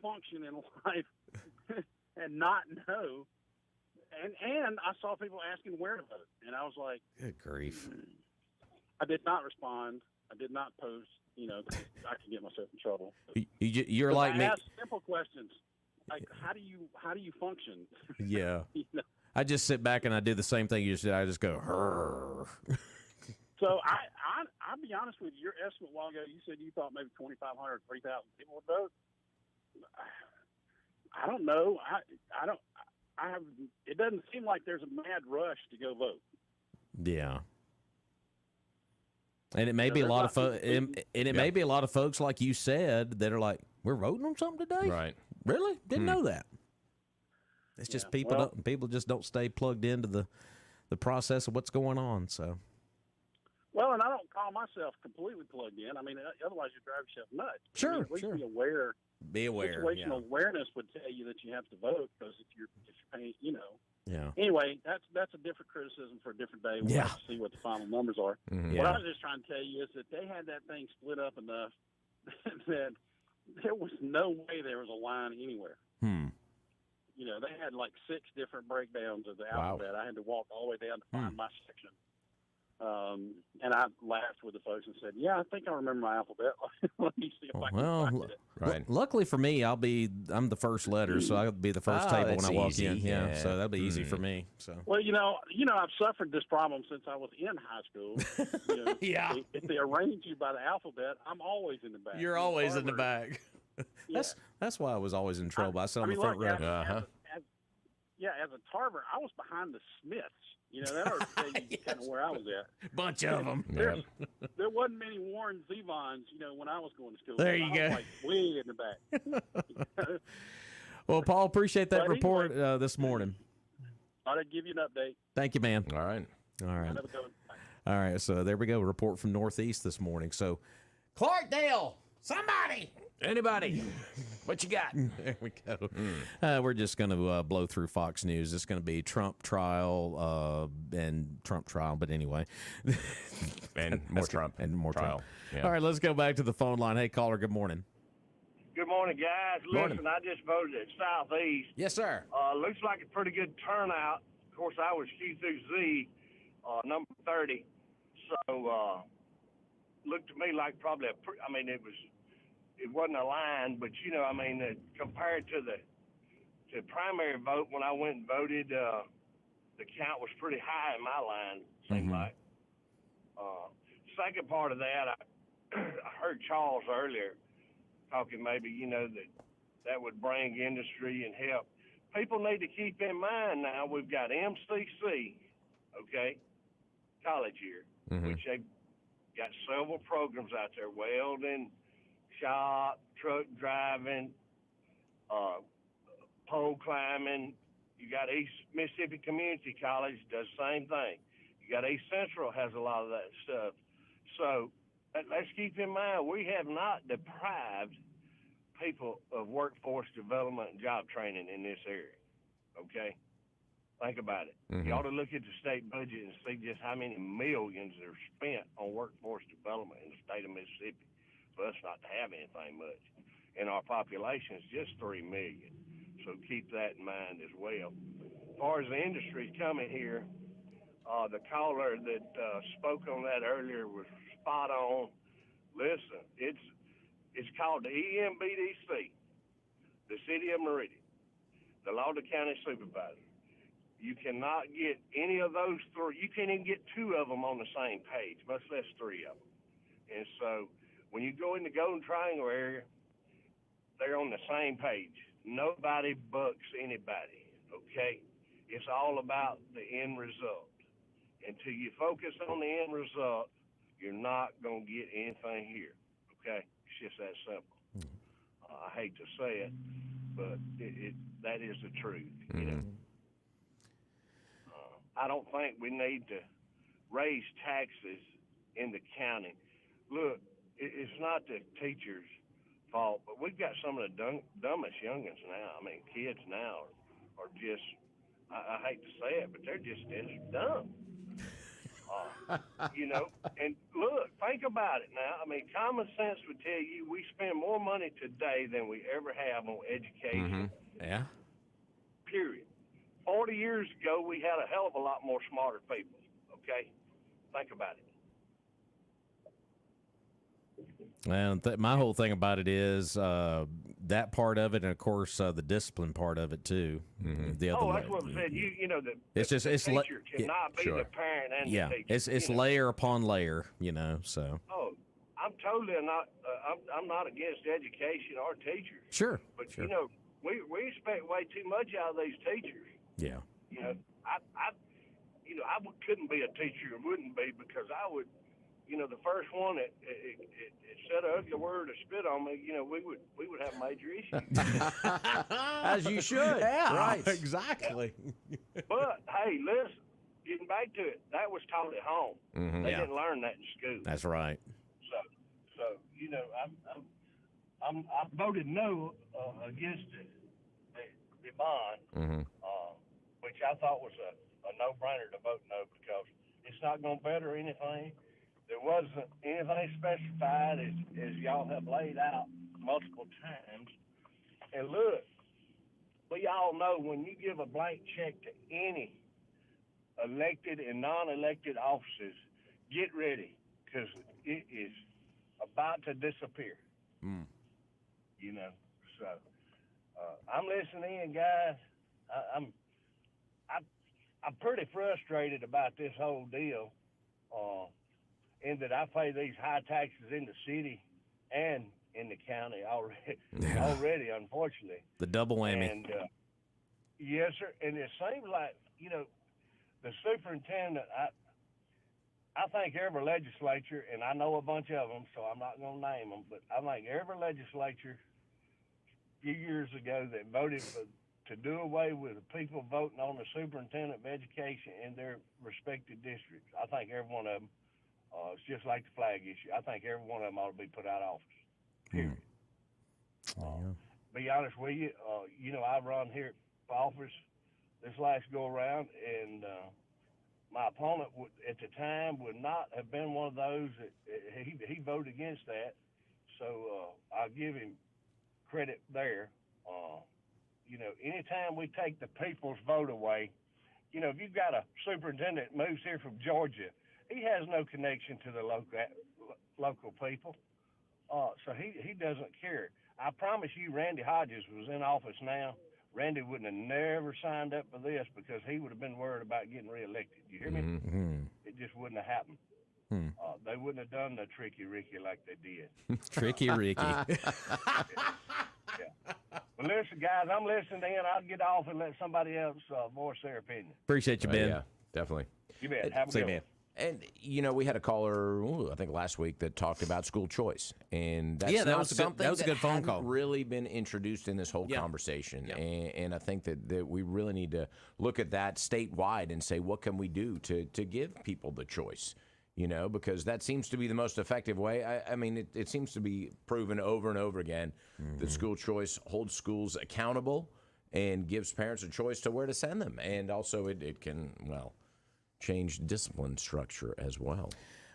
function in life and not know? And I saw people asking where to vote, and I was like, good grief. I did not respond. I did not post. I could get myself in trouble. You're like me. I asked simple questions. Like, how do you function? Yeah. I just sit back and I do the same thing you said. I just go, "Hurr." So I'll be honest with you. Your estimate a while ago, you said you thought maybe 2,500, 3,000 people would vote. I don't know. It doesn't seem like there's a mad rush to go vote. Yeah. And it may be a lot of folks, may be a lot of folks like you said that are like, we're voting on something today. Right? Really? Didn't know that. It's just people just don't stay plugged into the process of what's going on. So. Well, and I don't call myself completely plugged in. I mean, otherwise you drive yourself nuts. Sure, I mean, at least sure. be aware. Be aware. Situational Yeah. awareness would tell you that you have to vote, because if you're paying, Yeah. Anyway, that's a different criticism for a different day. We'll have to see what the final numbers are. Mhm. What Yeah. I was just trying to tell you is that they had that thing split up enough that there was no way there was a line anywhere. They had like 6 different breakdowns of the alphabet. I had to walk all the way down to find my section. And I laughed with the folks and said, "Yeah, I think I remember my alphabet. Let me see if I can find it." Right. Luckily for me, I'm the first letter, so I'll be the first table when that's I walk easy. in. Yeah, Yeah. so that'll be easy for me. So. Well, I've suffered this problem since I was in high school. Yeah. If they arrange you by the alphabet, I'm always in the back. You're always in the back. That's why I was always in trouble. I sat on the front row. As a Tarver, I was behind the Smiths. That ought to tell you kind of where I was at. Bunch of them. There wasn't many Warren Zevons, when I was going to school. There you I go. was like way in the back. Well, Paul, appreciate that But report anyway, this morning. Thought I'd give you an update. Thank you, man. All right. All right. Have a good one. Bye. All right. So there we go. Report from Northeast this morning. So, Clarkdale, somebody. Anybody? What you got? There we go. We're just going to blow through Fox News. It's going to be Trump trial and Trump trial. But anyway. And more Trump. And more trial. Trump. Yeah. All right. Let's go back to the phone line. Hey, caller. Good morning. Good morning, guys. Morning. Listen, I just voted at Southeast. Yes, sir. Looks like a pretty good turnout. Of course, I was Q through Z, number 30. So, looked to me like probably it wasn't a line, but compared to the primary vote when I went and voted, the count was pretty high in my line. Seemed like. Second part of that, I heard Charles earlier talking maybe that would bring industry and help. People need to keep in mind now we've got MCC, okay, college year, which they've got several programs out there: welding, shop, truck driving, pole climbing. You got East Mississippi Community College does the same thing. You got East Central has a lot of that stuff. So let's keep in mind we have not deprived people of workforce development and job training in this area. Okay? Think about it. You ought to look at the state budget and see just how many millions are spent on workforce development in the state of Mississippi for us not to have anything much. And our population is just 3 million. So keep that in mind as well. As far as the industry coming here, the caller that spoke on that earlier was spot on. Listen, it's called the EMBDC, the City of Meridian, the Lauderdale County Supervisor. You cannot get any of those 3. You can't even get 2 of them on the same page, much less 3 of them. And so when you go in the Golden Triangle area, they're on the same page. Nobody bucks anybody, okay? It's all about the end result. Until you focus on the end result, you're not going to get anything here, okay? It's just that simple. I hate to say it, but that is the truth, you know. I don't think we need to raise taxes in the county. Look, it's not the teachers' fault, but we've got some of the dumbest youngins now. I mean, kids now are just, I hate to say it, but they're just dumb. And look, think about it now. I mean, common sense would tell you we spend more money today than we ever have on education. Yeah. Period. 40 years ago, we had a hell of a lot more smarter people, okay? Think about it. Well, my whole thing about it is that part of it, and of course the discipline part of it too. The other, that's what I said. It's just the teacher cannot be sure. the parent and Yeah, the teacher. it's layer upon layer, So Oh, I'm totally not. I'm not against education or teachers. Sure, but sure. we expect way too much out of these teachers. Yeah. I couldn't be a teacher and wouldn't be because I would, the first one that it said an ugly word or spit on me, we would have major issues. As you should. Yeah, Right. Exactly. But hey, listen, getting back to it, that was taught at home. Mm-hmm. They Yeah. didn't learn that in school. That's right. So you know, I voted no against the bond, Mm-hmm. which I thought was a no-brainer to vote no, because it's not going to better anything. There wasn't anything specified, as y'all have laid out multiple times. And look, we all know when you give a blank check to any elected and non-elected offices, get ready, because it is about to disappear. Mm. You know, so I'm listening in, guys. I'm pretty frustrated about this whole deal, in that I pay these high taxes in the city and in the county already, unfortunately. The double whammy. And yes, sir. And it seems like, you know, the superintendent, I think every legislature, and I know a bunch of them, so I'm not going to name them, but I think every legislature a few years ago that voted to do away with the people voting on the superintendent of education in their respective districts, I think every one of them, it's just like the flag issue. I think every one of them ought to be put out of office. Period. Be honest with you, you know, I run here for office this last go around, and my opponent at the time would not have been one of those that he voted against that. So I'll give him credit there. You know, anytime we take the people's vote away, you know, if you've got a superintendent that moves here from Georgia, he has no connection to the local people. So he doesn't care. I promise you, Randy Hodges was in office now. Randy wouldn't have never signed up for this, because he would have been worried about getting reelected. You hear me? Mm-hmm. It just wouldn't have happened. They wouldn't have done the Tricky Ricky like they did. Tricky Ricky. Yeah. Well, listen, guys, I'm listening in. I'll get off and let somebody else voice their opinion. Appreciate you, Ben. Yeah, definitely. You bet. Have a good one. And, you know, we had a caller, I think last week, that talked about school choice. And that's that not was something that was a good phone hadn't call. really been introduced in this whole conversation. Yeah. And I think that we really need to look at that statewide and say, what can we do to give people the choice? You know, because that seems to be the most effective way. I mean, it seems to be proven over and over again that school choice holds schools accountable and gives parents a choice to where to send them. And also it can, well, change discipline structure as well.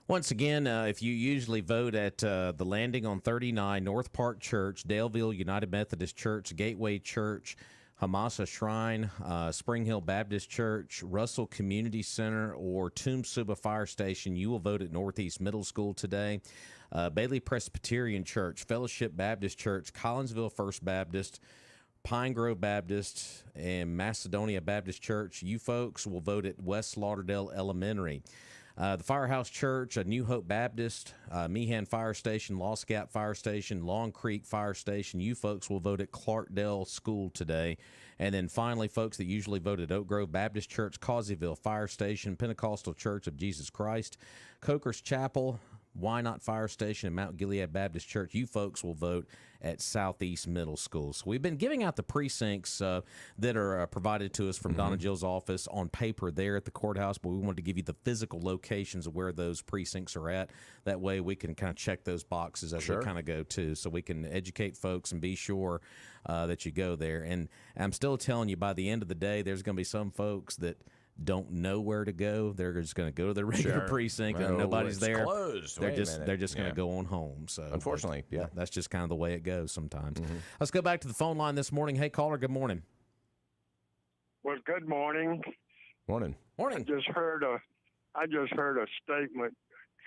Once again, if you usually vote at the Landing on 39, North Park Church, Daleville United Methodist Church, Gateway Church, Hamasa Shrine, Spring Hill Baptist Church, Russell Community Center, or Tombsuba Fire Station, you will vote at Northeast Middle School today. Bailey Presbyterian Church, Fellowship Baptist Church, Collinsville First Baptist, Pine Grove Baptist, and Macedonia Baptist Church, you folks will vote at West Lauderdale Elementary. The Firehouse Church, New Hope Baptist, Meehan Fire Station, Lost Gap Fire Station, Long Creek Fire Station. You folks will vote at Clarkdale School today. And then finally, folks that usually vote at Oak Grove Baptist Church, Causeyville Fire Station, Pentecostal Church of Jesus Christ, Coker's Chapel, Why Not Fire Station, and Mount Gilead Baptist Church. You folks will vote at Southeast Middle School. So we've been giving out the precincts that are provided to us from Donna Jill's office on paper there at the courthouse, but we wanted to give you the physical locations of where those precincts are at. That way we can kind of check those boxes as we kind of go too, so we can educate folks and be sure that you go there. And I'm still telling you, by the end of the day, there's going to be some folks that don't know where to go. They're just going to go to the regular precinct and nobody's there. Closed. They're just going to go on home. So unfortunately, that's just kind of the way it goes sometimes. Let's go back to the phone line this morning. Hey, caller, good morning. Well, good morning. Morning. Morning. I just heard a statement.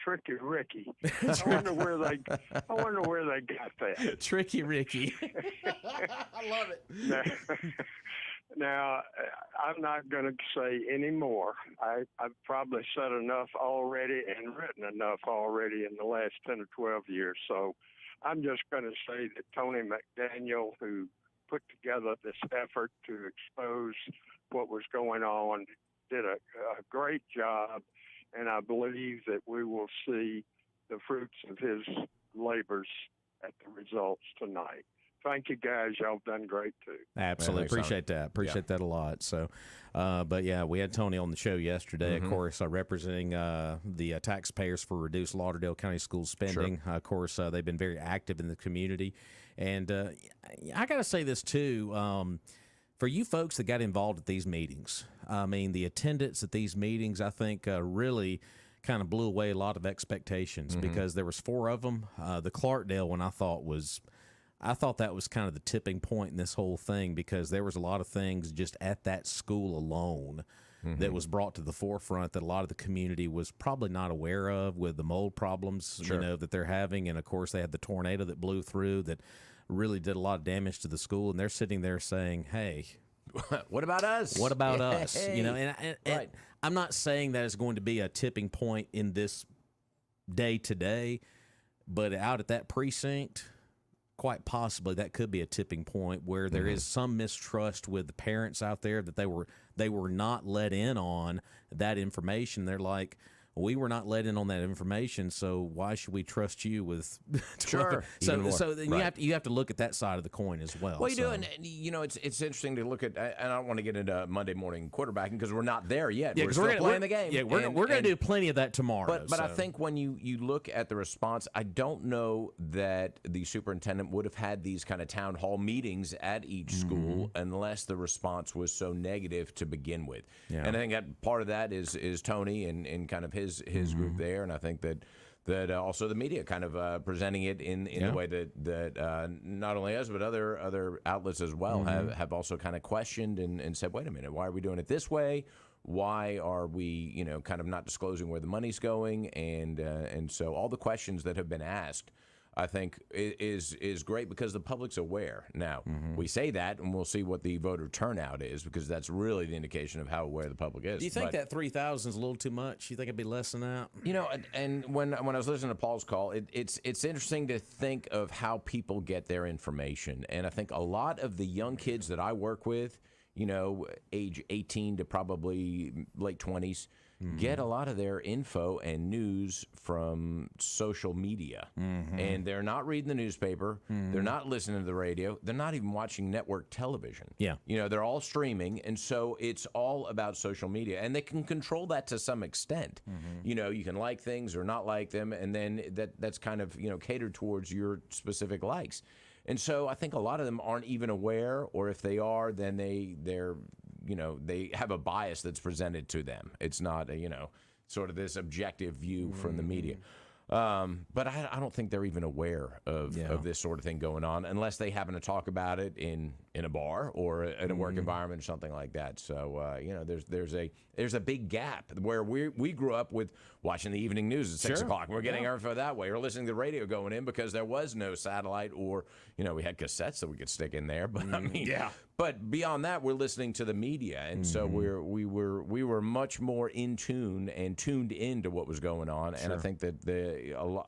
Tricky Ricky. I wonder where they got that. Tricky Ricky. I love it. Now, I'm not going to say any more. I've probably said enough already and written enough already in the last 10 or 12 years. So I'm just going to say that Tony McDaniel, who put together this effort to expose what was going on, did a great job. And I believe that we will see the fruits of his labors at the results tonight. thank you, guys. Y'all done great, too. Absolutely. Appreciate that. Appreciate that a lot. So, but yeah, we had Tony on the show yesterday, of course, representing the taxpayers for reduced Lauderdale County school spending. Of course, they've been very active in the community. And I got to say this, too. For you folks that got involved at these meetings, I mean, the attendance at these meetings, I think, really kind of blew away a lot of expectations because there was 4 of them. The Clarkdale one I thought that was kind of the tipping point in this whole thing because there was a lot of things just at that school alone that was brought to the forefront that a lot of the community was probably not aware of with the mold problems that they're having. And, of course, they had the tornado that blew through that really did a lot of damage to the school. And they're sitting there saying, hey, what about us? What about us? And I'm not saying that it's going to be a tipping point in this day to day, but out at that precinct, quite possibly that could be a tipping point where there is some mistrust with the parents out there that they were not let in on that information. They're like, we were not let in on that information, so why should we trust you with? Sure. So then you have to look at that side of the coin as well. Well, you do, and it's interesting to look at. And I don't want to get into Monday morning quarterbacking because we're not there yet. Yeah, we're still playing the game. Yeah, we're going to do plenty of that tomorrow. But I think when you look at the response, I don't know that the superintendent would have had these kind of town hall meetings at each school unless the response was so negative to begin with. Yeah. And I think that part of that is Tony and kind of his group there, and I think that also the media kind of presenting it in the way that not only us but other outlets as well have also kind of questioned and said, wait a minute, why are we doing it this way? Why are we kind of not disclosing where the money's going? And so all the questions that have been asked, I think is great because the public's aware. Now, we say that, and we'll see what the voter turnout is because that's really the indication of how aware the public is. Do you think that 3,000 is a little too much? You think it'd be less than that? And when I was listening to Paul's call, it's interesting to think of how people get their information. And I think a lot of the young kids that I work with, age 18 to probably late 20s, get a lot of their info and news from social media. And they're not reading the newspaper. They're not listening to the radio. They're not even watching network television. Yeah. They're all streaming. And so it's all about social media. And they can control that to some extent. You can like things or not like them. And then that's kind of, catered towards your specific likes. And so I think a lot of them aren't even aware, or if they are, then they're they have a bias that's presented to them. It's not a, sort of this objective view from the media. But I don't think they're even aware of this sort of thing going on unless they happen to talk about it in a bar or in a work environment or something like that. So, there's a big gap where we grew up with watching the evening news at 6 o'clock. And we're getting our info that way or listening to the radio going in because there was no satellite or, we had cassettes that we could stick in there. But but beyond that, we're listening to the media. And so we were much more in tune and tuned into what was going on. And I think that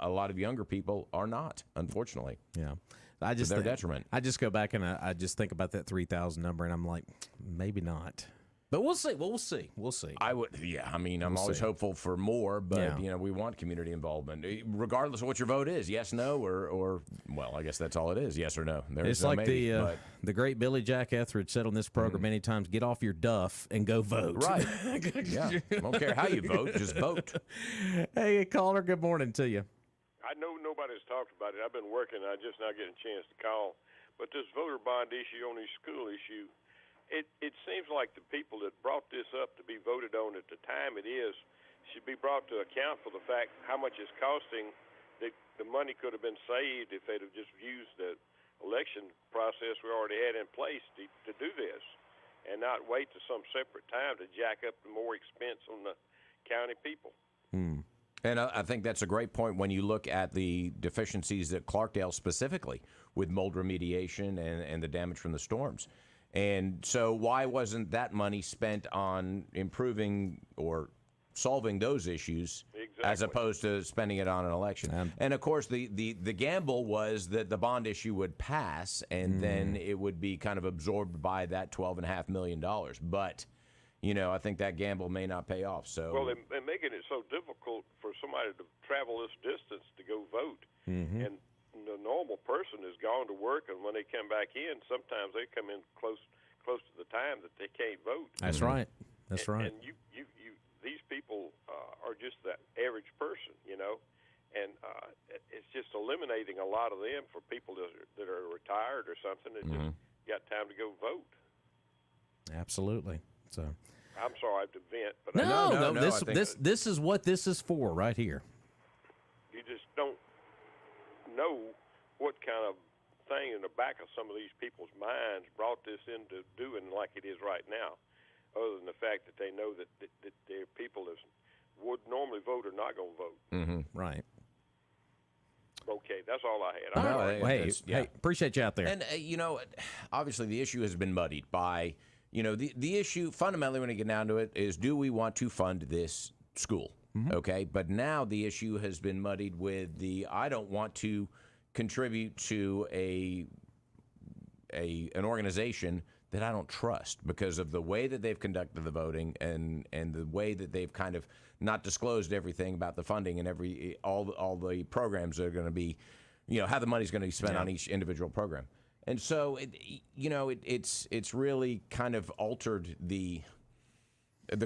a lot of younger people are not, unfortunately. Yeah. To their detriment. I just go back and I just think about that 3,000 number, and I'm like, maybe not. But we'll see. We'll see. I would, I'm always hopeful for more, but we want community involvement, regardless of what your vote is. Yes, no, or well, I guess that's all it is. Yes or no. It's no like maybe, the great Billy Jack Etheridge said on this program many times: "Get off your duff and go vote." Right. Yeah. Don't care how you vote, just vote. Hey, caller. Good morning to you. I know nobody's talked about it. I've been working. I just not getting a chance to call. But this voter bond issue on the school issue, it seems like the people that brought this up to be voted on at the time it is should be brought to account for the fact how much it's costing. The money could have been saved if they'd have just used the election process we already had in place to do this and not wait to some separate time to jack up the more expense on the county people. And I think that's a great point when you look at the deficiencies at Clarkdale specifically with mold remediation and the damage from the storms. And so why wasn't that money spent on improving or solving those issues as opposed to spending it on an election? And, of course, the gamble was that the bond issue would pass and then it would be kind of absorbed by that $12.5 million. But I think that gamble may not pay off. So they're making it so difficult for somebody to travel this distance to go vote, and the normal person has gone to work, and when they come back in, sometimes they come in close to the time that they can't vote. That's right. That's right. And these people are just that average person, and it's just eliminating a lot of them for people that are retired or something that just got time to go vote. Absolutely. So. I'm sorry I have to vent, but No. This is what this is for right here. You just don't know what kind of thing in the back of some of these people's minds brought this into doing like it is right now, other than the fact that they know that their people that would normally vote are not going to vote. Mm-hmm. Right. Okay, that's all I had. Hey, appreciate you out there. And, obviously the issue has been muddied by, the issue fundamentally when you get down to it is, do we want to fund this school? Okay, but now the issue has been muddied with I don't want to contribute to an organization that I don't trust because of the way that they've conducted the voting and the way that they've kind of not disclosed everything about the funding and all the programs that are going to be, how the money's going to be spent on each individual program. And so it's really kind of altered the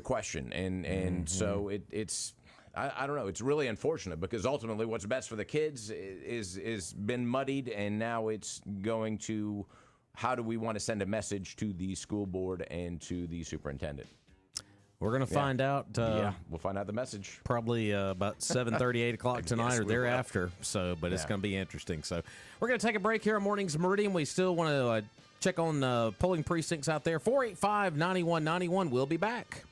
question, and so it's I don't know. It's really unfortunate because ultimately, what's best for the kids is been muddied, and now it's going to how do we want to send a message to the school board and to the superintendent. We're going to find out. We'll find out the message probably about 7:30, 8 o'clock tonight or thereafter. So, but it's going to be interesting. So, we're going to take a break here on Mornings Meridian. We still want to check on polling precincts out there. 485-9191. We'll be back.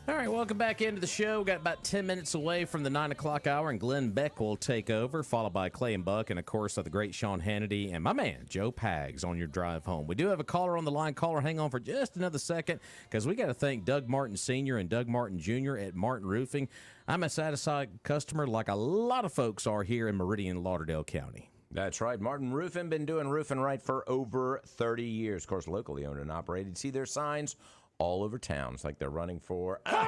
All right, welcome back into the show. We've got about 10 minutes away from the 9 o'clock hour, and Glenn Beck will take over, followed by Clay and Buck, and, of course, the great Sean Hannity and my man, Joe Pags, on your drive home. We do have a caller on the line. Caller, hang on for just another second, because we got to thank Doug Martin Sr. and Doug Martin Jr. at Martin Roofing. I'm a satisfied customer like a lot of folks are here in Meridian, Lauderdale County. That's right. Martin Roofing, been doing roofing right for over 30 years. Of course, locally owned and operated. See their signs all over town. It's like they're running for corner.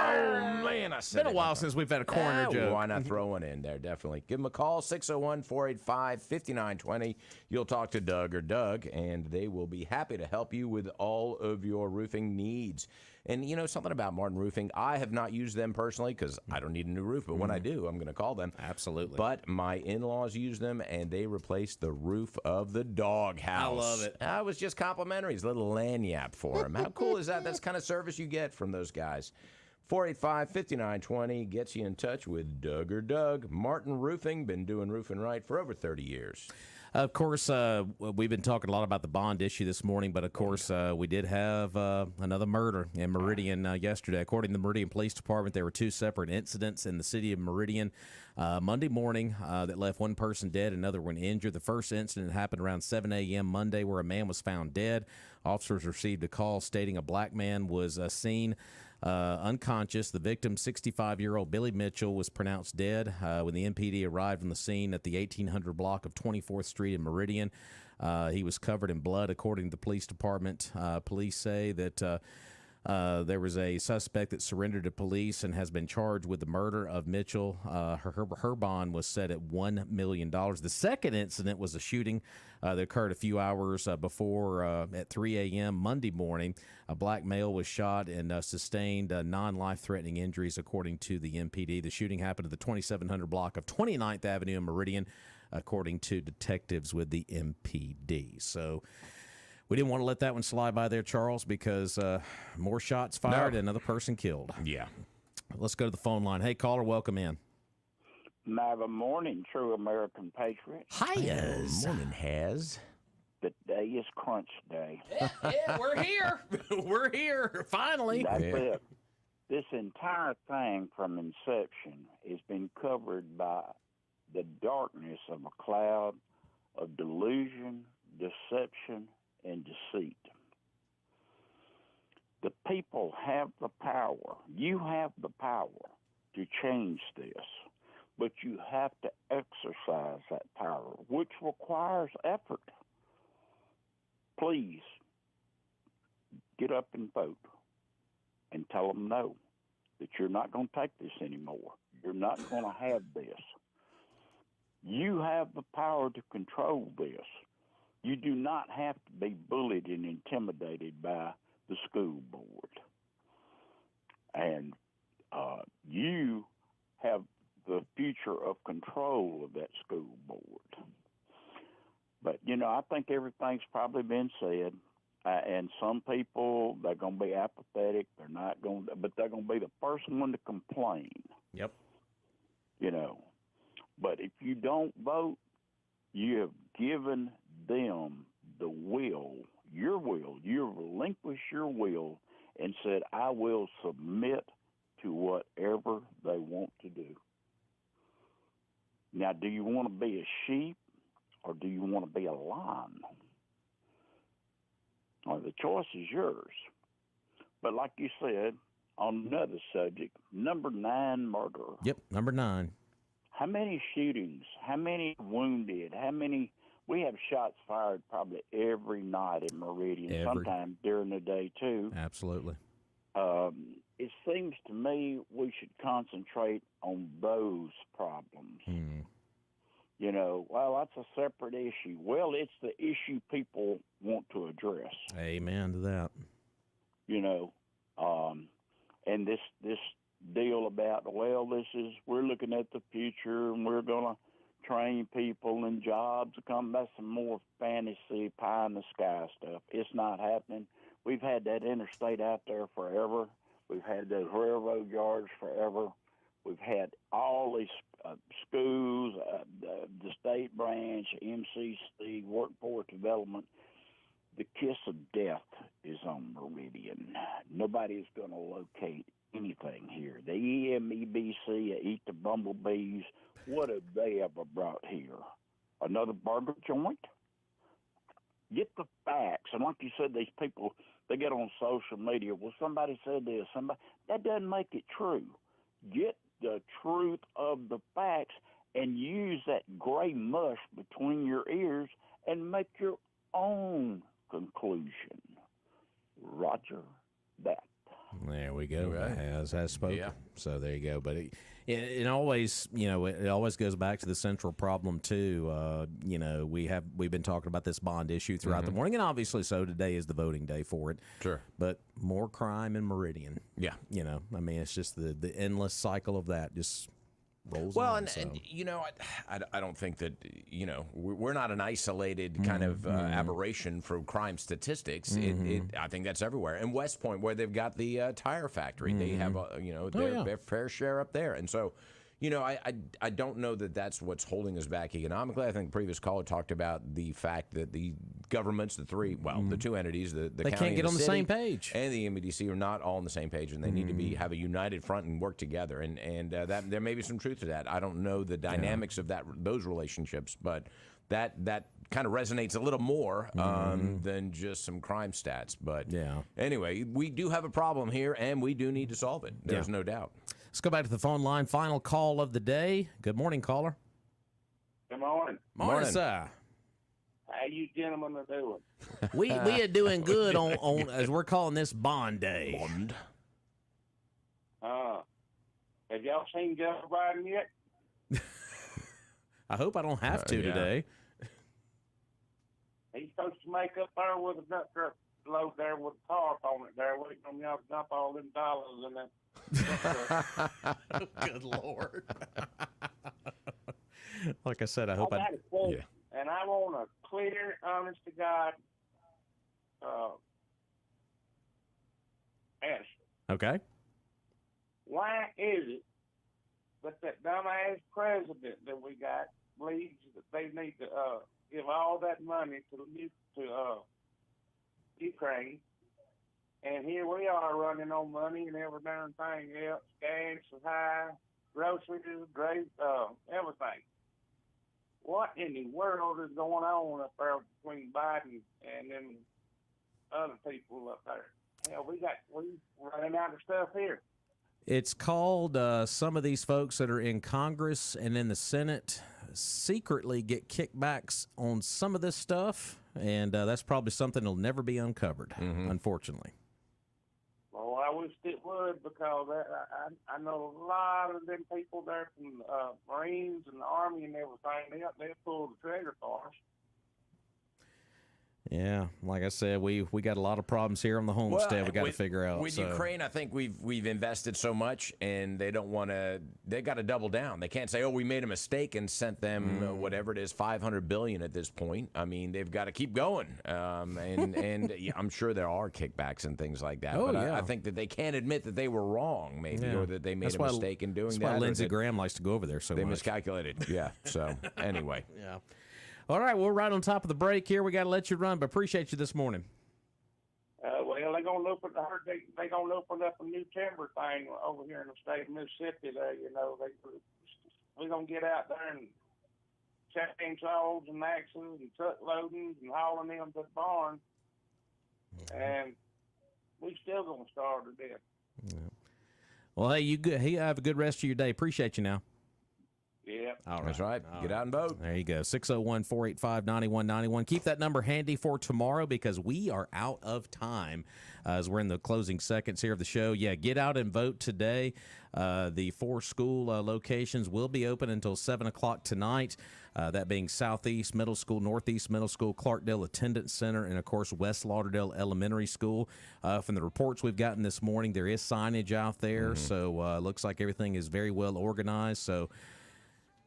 Oh, man, I said It's been a while since we've had a corner joke. Why not throw one in there? Definitely. Give them a call, 601-485-5920. You'll talk to Doug or Doug, and they will be happy to help you with all of your roofing needs. And, you know, something about Martin Roofing, I have not used them personally because I don't need a new roof. But when I do, I'm going to call them. Absolutely. But my in-laws use them, and they replaced the roof of the doghouse. I love it. I was just complimentary. It's a little lanyap for them. How cool is that? That's the kind of service you get from those guys. 485-5920 gets you in touch with Doug or Doug. Martin Roofing, been doing roofing right for over 30 years. Of course, we've been talking a lot about the bond issue this morning, but of course, we did have another murder in Meridian yesterday. According to the Meridian Police Department, there were two separate incidents in the city of Meridian Monday morning that left one person dead, another one injured. The first incident happened around 7 a.m. Monday, where a man was found dead. Officers received a call stating a black man was seen unconscious. The victim, 65-year-old Billy Mitchell, was pronounced dead when the MPD arrived on the scene at the 1800 block of 24th Street in Meridian. He was covered in blood, according to the police department. Police say that there was a suspect that surrendered to police and has been charged with the murder of Mitchell. Her bond was set at $1 million. The second incident was a shooting that occurred a few hours before at 3 a.m. Monday morning. A black male was shot and sustained non-life-threatening injuries, according to the MPD. The shooting happened at the 2700 block of 29th Avenue in Meridian, according to detectives with the MPD. So we didn't want to let that one slide by there, Charles, because more shots fired and another person killed. Yeah. Let's go to the phone line. Hey, caller, welcome in. Good morning, true American patriots. Hi, morning, Has. The day is crunch day. Yeah, we're here. We're here, finally. That's it. This entire thing from inception has been covered by the darkness of a cloud of delusion, deception, and deceit. The people have the power. You have the power to change this, but you have to exercise that power, which requires effort. Please get up and vote and tell them no, that you're not going to take this anymore. You're not going to have this. You have the power to control this. You do not have to be bullied and intimidated by the school board. And you have the future of control of that school board. But, you know, I think everything's probably been said. And some people, they're going to be apathetic. They're not going to, but they're going to be the first one to complain. Yep. You know, but if you don't vote, you have given them the will, you relinquish your will and said, I will submit to whatever they want to do. Now, do you want to be a sheep or do you want to be a lion? Well, the choice is yours. But like you said, on another subject, number 9 murder. Yep, number 9. How many shootings? How many wounded? How many? We have shots fired probably every night in Meridian, sometimes during the day too. Absolutely. It seems to me we should concentrate on those problems. You know, well, that's a separate issue. Well, it's the issue people want to address. Amen to that. You know, and this deal about, well, we're looking at the future and we're going to train people and jobs to come. That's some more fantasy pie in the sky stuff. It's not happening. We've had that interstate out there forever. We've had those railroad yards forever. We've had all these schools, the state branch, MCC, workforce development. The kiss of death is on Meridian. Nobody is going to locate anything here. The EMEBC, Eat the Bumblebees, what have they ever brought here? Another burger joint? Get the facts. And like you said, these people, they get on social media. Well, somebody said this. That doesn't make it true. Get the truth of the facts and use that gray mush between your ears and make your own conclusion. Roger that. There we go. Right. Has spoken. Yeah. So there you go. But it always, it always goes back to the central problem too. We've been talking about this bond issue throughout the morning, and obviously so today is the voting day for it. Sure. But more crime in Meridian. Yeah. It's just the endless cycle of that just rolls well, on. I don't think that, we're not an isolated kind of aberration for crime statistics. I think that's everywhere. And West Point, where they've got the tire factory, they have, their fair share up there. And so, I don't know that that's what's holding us back economically. I think the previous caller talked about the fact that the governments, the two entities, the they county can't get and on the city same page, and the MEDC are not all on the same page, and they need to have a united front and work together. And that there may be some truth to that. I don't know the dynamics of those relationships, but that kind of resonates a little more than just some crime stats. But anyway, we do have a problem here, and we do need to solve it. There's no doubt. Let's go back to the phone line. Final call of the day. Good morning, caller. Good morning. Morning, sir. How you gentlemen are doing? We are doing good on as we're calling this Bond Day. Bond. Have y'all seen Joe Biden yet? I hope I don't have to today. He's supposed to make up there with a duck truck load there with a tarp on it there, waiting on y'all to dump all them dollars in that. Good Lord. Like I said, I hope got a quote, and I want a clear, honest to God answer. Okay. Why is it that dumbass president that we got believes that they need to give all that money to Ukraine, and here we are running on money and every darn thing else, gas is high, groceries, everything. What in the world is going on up there between Biden and them other people up there? Hell, we running out of stuff here. It's called some of these folks that are in Congress and in the Senate secretly get kickbacks on some of this stuff, and that's probably something that'll never be uncovered, unfortunately. Well, I wish it would, because I know a lot of them people there from Marines and the Army and everything. They pull the trigger for us. Yeah, like I said, we got a lot of problems here on the homestead. We got to figure out. With Ukraine, I think we've invested so much, and they don't want to. They got to double down. They can't say, "Oh, we made a mistake and sent them whatever it is, $500 billion at this point." I mean, they've got to keep going. And yeah, I'm sure there are kickbacks and things like that. But I think that they can't admit that they were wrong, maybe, or that they made a mistake in doing that. That's why Lindsey Graham likes to go over there so much. They miscalculated. Yeah. So anyway. Yeah. All right, we're right on top of the break here. We got to let you run, but appreciate you this morning. Well, they're gonna open. I heard they gonna open up a new timber thing over here in the state of Mississippi. There, we're gonna get out there and chainsaws and axes and truck loading and hauling them to the barn, and we still gonna starve to death. Yeah. Well, hey, you have a good rest of your day. Appreciate you now. Yeah. All right. That's right. Get out and vote. There you go. 601-485-9191. Keep that number handy for tomorrow, because we are out of time as we're in the closing seconds here of the show. Yeah, get out and vote today. The 4 school locations will be open until 7 o'clock tonight, that being Southeast Middle School, Northeast Middle School, Clarkdale Attendance Center, and, of course, West Lauderdale Elementary School. From the reports we've gotten this morning, there is signage out there, so looks like everything is very well organized. So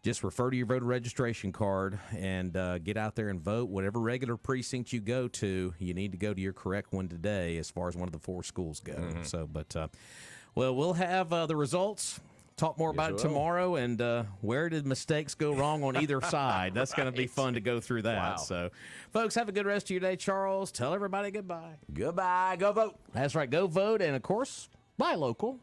just refer to your voter registration card and get out there and vote. Whatever regular precinct you go to, you need to go to your correct one today as far as one of the 4 schools go. So, well, we'll have the results. Talk more about it tomorrow, and where did mistakes go wrong on either side? That's going to be fun to go through that. Wow. So, folks, have a good rest of your day. Charles, tell everybody goodbye. Goodbye. Go vote. That's right. Go vote, and, of course, buy local.